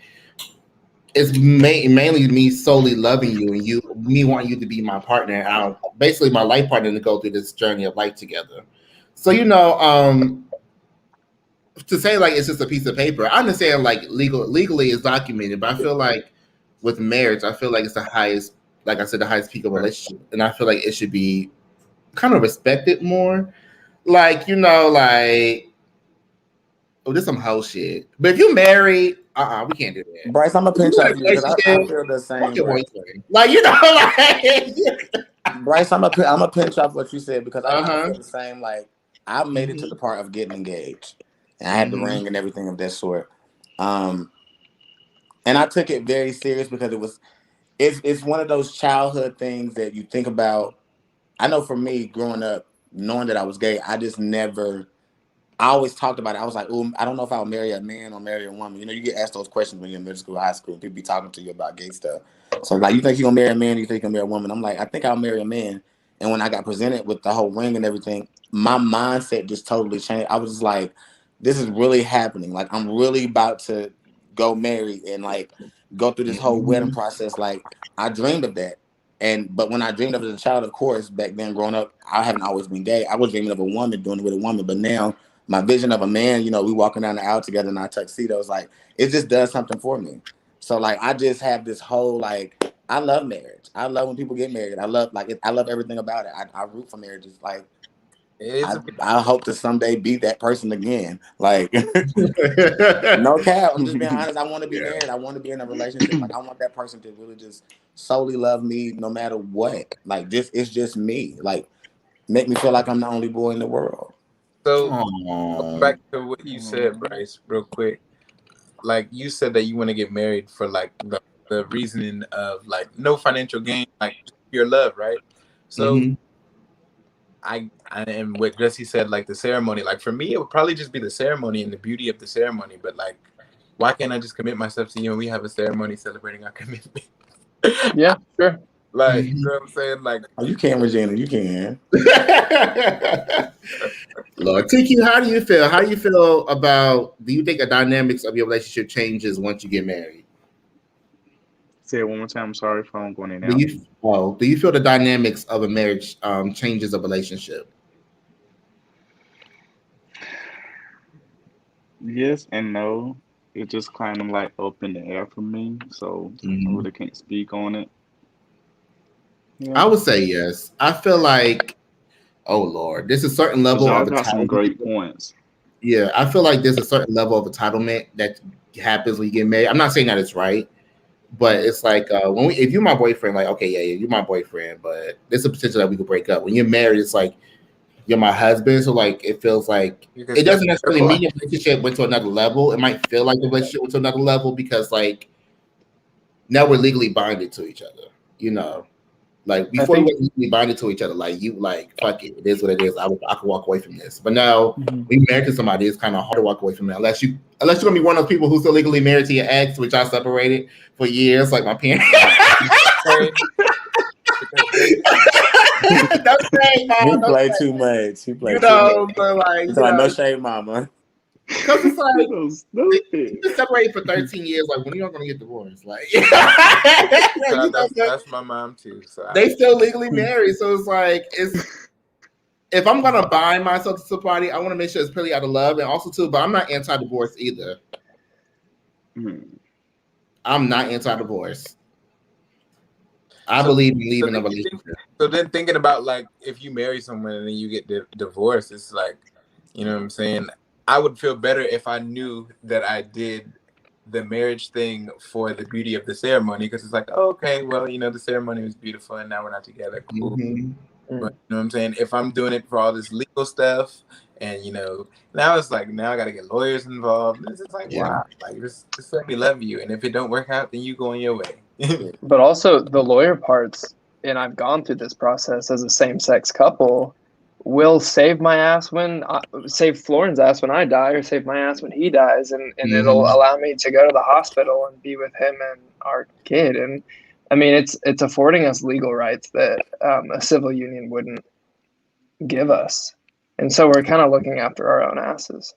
it's mainly me solely loving you and me wanting you to be my partner. Basically my life partner to go through this journey of life together. So to say like it's just a piece of paper. I understand like legally is documented, but I feel like with marriage, I feel like it's the highest, like I said, the highest peak of Right. relationship, and I feel like it should be kind of respected more. Like oh, this some hoe shit. But if you married, we can't do that. Bryce, I'm gonna If you pinch in off a you because I relationship, feel the fuck same your way. boyfriend. Like like Bryce, I'm gonna pinch off what you said because I kind of uh-huh. feel the same. Like I made it to the Hmm. part of getting engaged, and I had the Hmm. ring and everything of that sort. Um, and I took it very serious because it's one of those childhood things that you think about. I know for me, growing up, knowing that I was gay, I just never. I always talked about it. I was like, "Oh, I don't know if I'll marry a man or marry a woman." You get asked those questions when you're in middle school, high school. People be talking to you about gay stuff. So like, you think you're gonna marry a man? You think you're gonna marry a woman? I'm like, I think I'll marry a man. And when I got presented with the whole ring and everything, my mindset just totally changed. I was just like, this is really happening. Like I'm really about to go married and like go through this whole wedding process. Like I dreamed of that. But when I dreamed of it as a child, of course, back then growing up, I haven't always been gay. I was dreaming of a woman doing it with a woman. But now my vision of a man, you know, we walking down the aisle together in our tuxedos, like it just does something for me. So like I just have this whole like I love marriage. I love when people get married. I love like I love everything about it. I root for marriages. Like I hope to someday be that person again. Like no cap. I'm just being honest. I want to be married. I want to be in a relationship. Like I want that person to really just solely love me no matter what. Like this it's just me. Like make me feel like I'm the only boy in the world. So back to what you said, Bryce, real quick. Like you said that you want to get married for like the reasoning of like no financial gain, like your love, right? So I and what Jesse said, like the ceremony, like for me, it would probably just be the ceremony and the beauty of the ceremony. But like, why can't I just commit myself to you and we have a ceremony celebrating our commitment? Yeah, sure. Like, you know what I'm saying? Like, oh, you can, Regina, you can. Lord, Tiki, how do you feel? How do you feel about? Do you think the dynamics of your relationship changes once you get married? Say it one more time. I'm sorry if I'm going in Do now. you feel the dynamics of a marriage changes a relationship? Yes and no. It's just kind of like up in the air for me, so I really can't speak on it. Yeah. I would say yes. I feel like, oh Lord, there's a certain level Y'all of got some entitlement. great points. Yeah, I feel like there's a certain level of entitlement that happens when you get married. I'm not saying that it's right, but it's like if you're my boyfriend, like okay, yeah, you're my boyfriend, but there's a potential that we could break up. When you're married, it's like you're my husband, so like it feels like it doesn't necessarily mean your relationship went to another level. It might feel like the relationship went to another level because like now we're legally binded to each other, you know. Like before we were legally binded to each other, like you like fuck it, it is what it is. I could walk away from this. But now when you're married to somebody, it's kind of hard to walk away from it unless you're gonna be one of those people who's still legally married to your ex, which I separated for years, like my parents. Don't say, Mom. He played too much. He played too much. But like, no shade, mama. Because it's like you just separated for 13 years. Like, when are you gonna get divorced? Like, that's my mom too. So they still legally married, so it's like if I'm gonna bind myself to somebody, I want to make sure it's purely out of love, and also too. But I'm not anti-divorce either. I'm not anti-divorce. I believe in leaving a relationship. So then, thinking about like if you marry someone and then you get divorced, it's like, you know what I'm saying? I would feel better if I knew that I did the marriage thing for the beauty of the ceremony, because it's like, oh, okay, well, you know, the ceremony was beautiful and now we're not together. Cool. But you know what I'm saying? If I'm doing it for all this legal stuff and, you know, now it's like, now I got to get lawyers involved. It's just like, wow, like just let me love you. And if it don't work out, then you go on your way. But also the lawyer parts, and I've gone through this process as a same-sex couple, will save my ass save Florin's ass when I die, or save my ass when he dies, and it'll allow me to go to the hospital and be with him and our kid. And I mean, it's affording us legal rights that a civil union wouldn't give us, and so we're kind of looking after our own asses.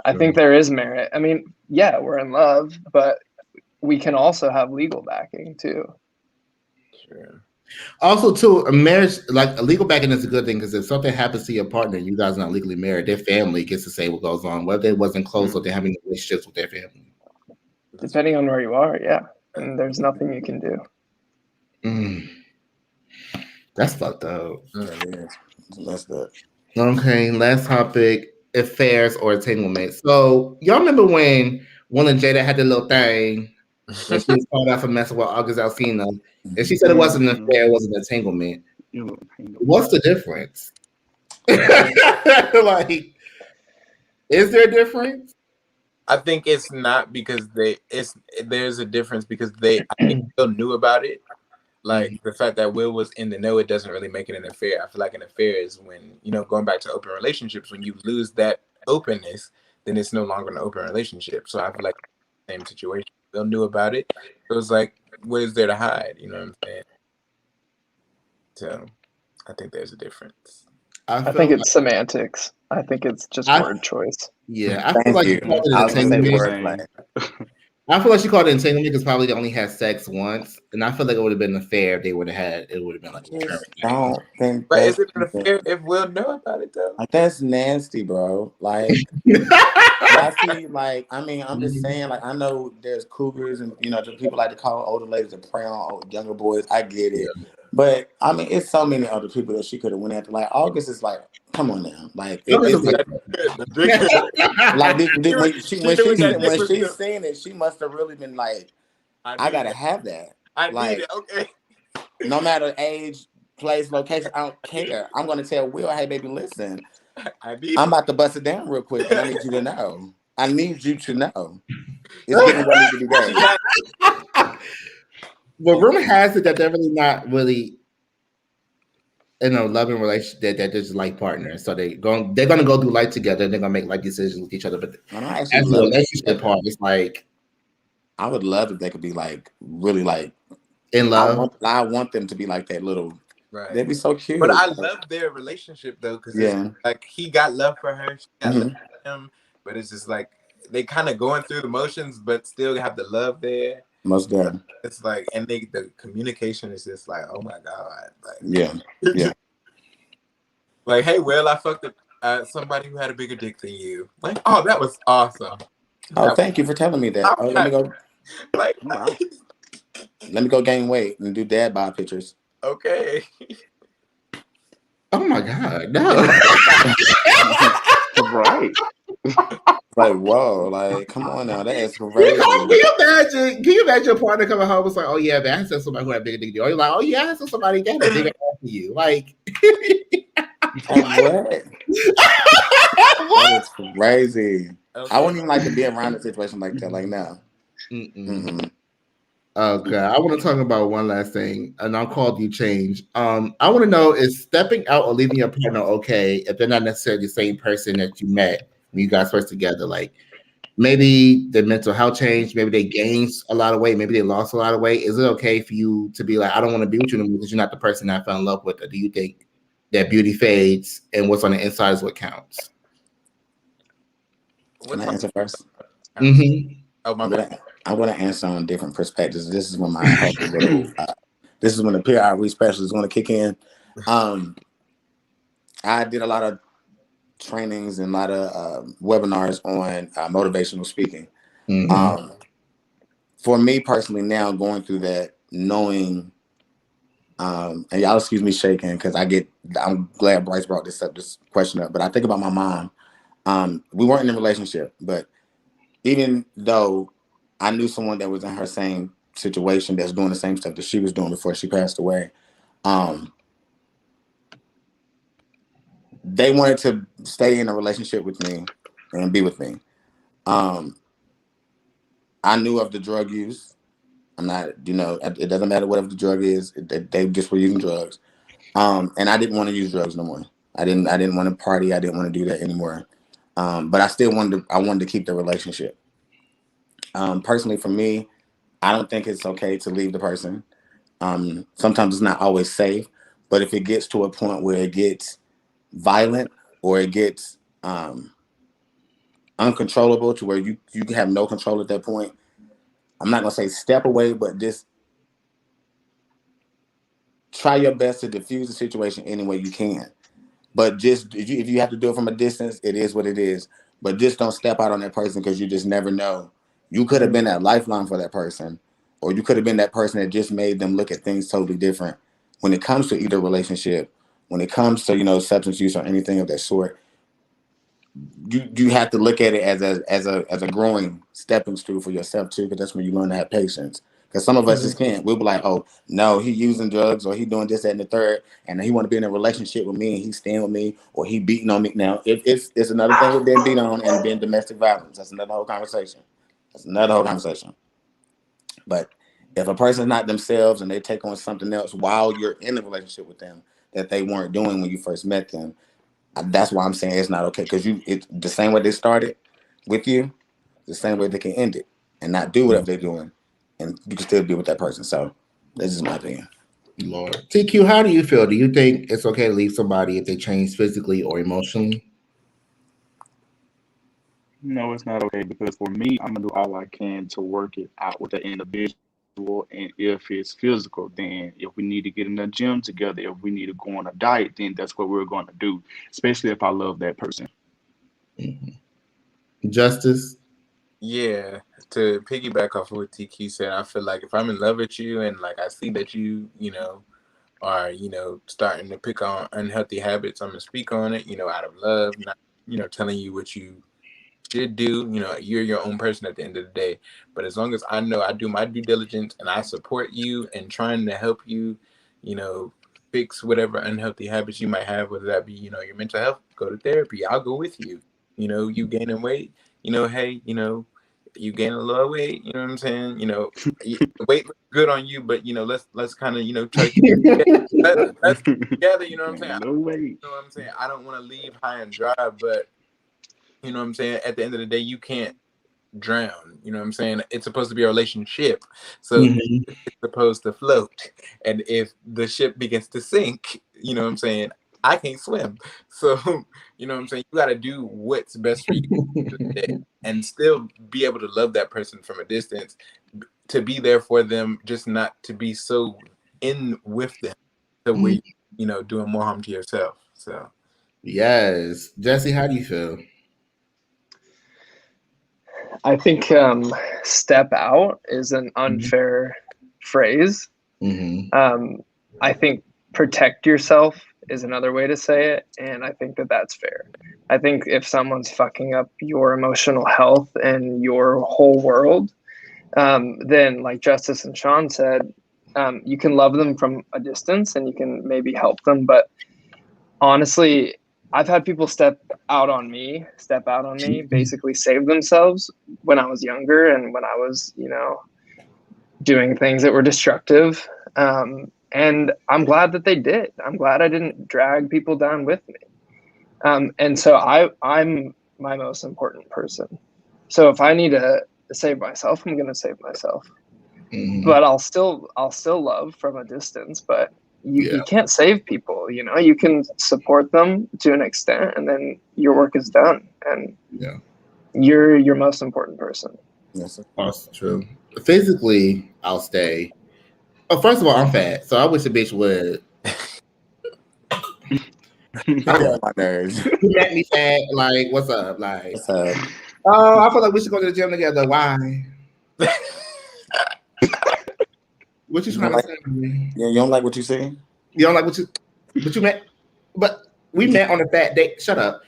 I think there is merit. I mean, yeah, we're in love, but we can also have legal backing too. Sure. Also, too, a marriage, like a legal backing is a good thing, because if something happens to your partner and you guys are not legally married, their family gets to say what goes on, whether they wasn't close or they're having relationships with their family. Depending on where you are, yeah. And there's nothing you can do. That's fucked up. That's messed up. Okay, last topic, affairs or entanglement. So, y'all remember when Will and Jada had the little thing when she was called out for messing with August Alsina, and she said it wasn't an affair, it was an entanglement. What's the difference? Like, is there a difference? I think it's not because there's a difference because I think Will knew about it. Like the fact that Will was in the know, it doesn't really make it an affair. I feel like an affair is when, you know, going back to open relationships, when you lose that openness, then it's no longer an open relationship. So I feel like the same situation. Will knew about it. It was like, what is there to hide? You know what I'm saying? So I think there's a difference. I think it's semantics. I think it's just word choice. Yeah, I feel Thank like you. she called it I was gonna say entanglement. wordplay. I feel like she called it entanglement because probably they only had sex once, and I feel like it would have been affair if they would have had. It would have been like a Just term thing. don't think But is that's it an affair if we'll know about it though? like that's nasty, bro. Like y'all see, like I mean, I'm just saying, like I know there's cougars and people like to call older ladies to prey on younger boys. I get it, but I mean, it's so many other people that she could have went after. Like August is like, come on now, like The dick pic. like when She knew that dick when was she's good. seen it, she must have really been like, I I need gotta it. have that. I need Like it. Okay. no matter age, place, location, I don't care. I'm gonna tell Will, hey baby, listen, I need I'm it. about to bust it down real quick, and I need you to know. I need you to know. It's getting ready to be She gay. had Well, rumor has it that they're really not really in a loving relationship. That they're just life partners. So they're gonna go through life together. They're gonna make life decisions with each other. But And I actually as the love relationship that. part, it's like I would love if they could be like really like. in love. I want them to be like that little. right. They'd be so cute. But I Like, love their relationship though, because it's yeah. like he got love for her, she got love Mm-hmm. for him. But it's just like they kind of going through the motions, but still have the love there. Most definitely. It's like, and the communication is just like, oh my god, like Yeah. Yeah. like, hey, well, I fucked somebody who had a bigger dick than you. Like, oh, that was awesome. Oh, thank you for telling me that. Oh, let me go. Like, Wow. Let me go gain weight and do dad bod pictures. okay. Oh my god, no! Right. Like, whoa, like, come on now, that is Can crazy. you imagine? Can you imagine your partner coming home? It's like, oh yeah, man, I said somebody who had a bigger dick than you. Or you're like, oh yeah, I said somebody got a bigger ass than you. Like, Like, what? what? That is crazy. Okay. I wouldn't even like to be around a situation like that. Like, no. Mm-mm. Okay, I want to talk about one last thing, and I'll call you change. I want to know, is stepping out or leaving your partner okay if they're not necessarily the same person that you met when you guys first together? Like maybe the mental health changed, maybe they gained a lot of weight, maybe they lost a lot of weight. Is it okay for you to be like, I don't want to be with you anymore because you're not the person I fell in love with? Or do you think that beauty fades and what's on the inside is what counts? Can I answer first? Mm-hmm. Oh my bad. I'm gonna answer on different perspectives. This is when my whole little, this is when the peer outreach specialist is going to kick in. I did a lot of trainings and a lot of webinars on motivational speaking. Mm-hmm. For me personally, now going through that, knowing, and y'all excuse me shaking because I'm glad Bryce brought this question up. But I think about my mom. We weren't in a relationship, but even though I knew someone that was in her same situation that's doing the same stuff that she was doing before she passed away, they wanted to stay in a relationship with me and be with me. I knew of the drug use. I'm not, it doesn't matter whatever the drug is. They just were using drugs. And I didn't want to use drugs no more. I didn't want to party. I didn't want to do that anymore. But I wanted to keep the relationship. Personally, for me, I don't think it's okay to leave the person. Sometimes it's not always safe, but if it gets to a point where it gets violent or it gets uncontrollable to where you have no control at that point, I'm not gonna say step away, but just try your best to diffuse the situation any way you can. But just if you have to do it from a distance, it is what it is. But just don't step out on that person because you just never know. You could have been that lifeline for that person, or you could have been that person that just made them look at things totally different. When it comes to either relationship, when it comes to substance use or anything of that sort, you have to look at it as a growing stepping stool for yourself too, because that's when you learn to have patience. Because some of us just can't. We'll be like, oh no, he using drugs or he doing this, that, and the third, and he want to be in a relationship with me and he's staying with me or he beating on me. Now, if it's another thing with being beat on and being domestic violence. That's another whole conversation. But if a person's not themselves and they take on something else while you're in a relationship with them that they weren't doing when you first met them, that's why I'm saying it's not okay. Because it's the same way they started with you, the same way they can end it and not do whatever they're doing, and you can still be with that person. So this is my opinion. Lord. TQ, how do you feel? Do you think it's okay to leave somebody if they change physically or emotionally? No, it's not okay because for me, I'm gonna do all I can to work it out with the individual. And if it's physical, then if we need to get in the gym together, if we need to go on a diet, then that's what we're going to do. Especially if I love that person. Mhm. Justice. Yeah, to piggyback off of what TQ said, I feel like if I'm in love with you and like I see that you are, starting to pick on unhealthy habits, I'm gonna speak on it, out of love, not, telling you what you should do. You're your own person at the end of the day. But as long as I know I do my due diligence and I support you and trying to help you, you know, fix whatever unhealthy habits you might have, whether that be, your mental health, go to therapy. I'll go with you. You gaining weight, hey, you gain a little weight, you know what I'm saying? The weight looks good on you, but let's kind of, try to keep it let's keep it together, you know what I'm saying? Man, no way. You know what I'm saying? I don't want to leave high and dry, but you know what I'm saying? At the end of the day, you can't drown. You know what I'm saying? It's supposed to be a relationship. So Mhm. it's supposed to float. And if the ship begins to sink, you know what I'm saying? I can't swim. So, you know what I'm saying? You got to do what's best for you and still be able to love that person from a distance, to be there for them, just not to be so in with them to where doing more harm to yourself. So, Yes. Jesse, how do you feel? I think step out is an unfair phrase. Mm-hmm. I think protect yourself is another way to say it. And I think that that's fair. I think if someone's fucking up your emotional health and your whole world, then like Justice and Sean said, you can love them from a distance and you can maybe help them. But honestly, I've had people step out on me, basically save themselves when I was younger and when I was, doing things that were destructive. And I'm glad that they did. I'm glad I didn't drag people down with me. And so I'm my most important person. So if I need to save myself, I'm going to save myself. Mm-hmm. But I'll still love from a distance. But you can't save people. You can support them to an extent, and then your work is done, and you're your most important person. Yes, sir. That's true. Physically, I'll stay. Oh, first of all, I'm fat, so I wish a bitch would. You get on my nerves. You met me fat. Like, what's up? Like, What's up? oh, I feel like we should go to the gym together. Why? What you You trying don't to like? say to me? Yeah, you don't like what you see? You don't like what you? But you met. But we met on a fat date. Shut up.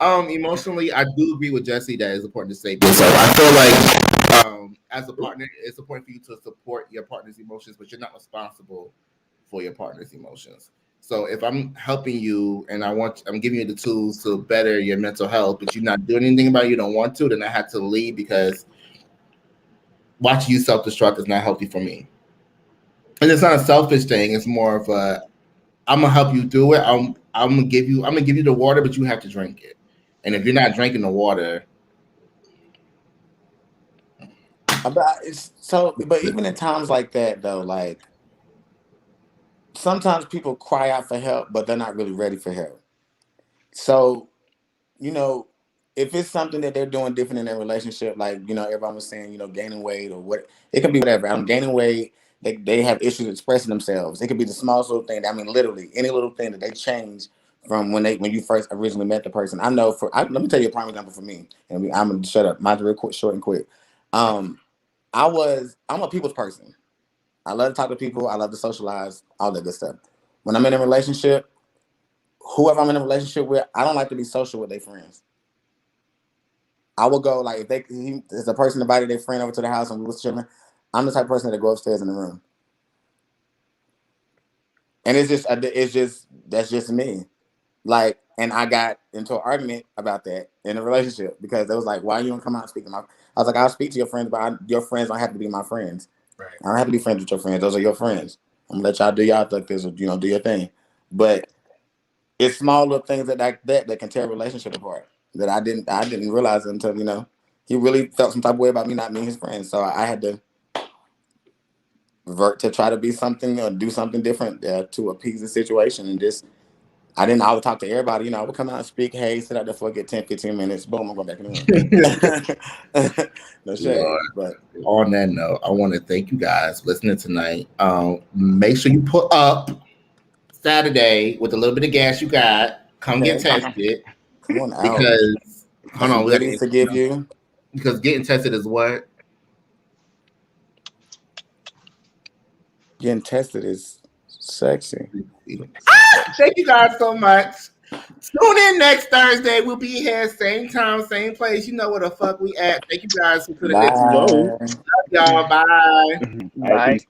Emotionally, I do agree with Jesse that it's important to save yourself. I feel like, as a partner, it's important for you to support your partner's emotions, but you're not responsible for your partner's emotions. So if I'm helping you and I'm giving you the tools to better your mental health, but you're not doing anything about it, you don't want to, then I have to leave because watching you self-destruct is not healthy for me. And it's not a selfish thing. It's more of a I'm gonna help you do it. I'm gonna give you the water, but you have to drink it. And if you're not drinking the water, But even in times like that, though, like sometimes people cry out for help, but they're not really ready for help. So, you know, if it's something that they're doing different in their relationship, like, everyone was saying, gaining weight or what, it can be whatever. I'm gaining weight. They have issues expressing themselves. It could be the smallest little thing. I mean, literally any little thing that they change from when you first originally met the person. I know let me tell you a prime example for me. And I'm gonna shut up. Mine's real quick, short and quick. Um, I'm a people's person. I love to talk to people. I love to socialize, all that good stuff. When I'm in a relationship, whoever I'm in a relationship with, I don't like to be social with their friends. I will go like if a person invited their friend over to the house and we was chilling. I'm the type of person that go upstairs in the room, and it's just that's just me. Like, and I got into an argument about that in a relationship because it was like, why you don't come out and speak to my? I was like, I'll speak to your friends, but your friends don't have to be my friends. right. I don't have to be friends with your friends. Those are your friends. I'm gonna let y'all do y'all like this, or do your thing. But it's small little things that can tear a relationship apart. That I didn't realize until he really felt some type of way about me not being his friend. So I had to revert to try to be something or do something different to appease the situation. And just, I would talk to everybody, I would come out and speak, hey, sit out there for a good 10, 15 minutes, boom, I'm going back in the room. No shade. Lord. But On that note, I want to thank you guys for listening tonight. Make sure you pull up Saturday with a little bit of gas you got. Come get tested. Come on out. Because, hold on, we goodies to give you. Because getting tested is what? Getting tested is sexy. Thank you guys so much. Tune in next Thursday. We'll be here, same time, same place. You know where the fuck we at. Thank you guys for tuning in. Bye. Love y'all. Bye. All right, peace.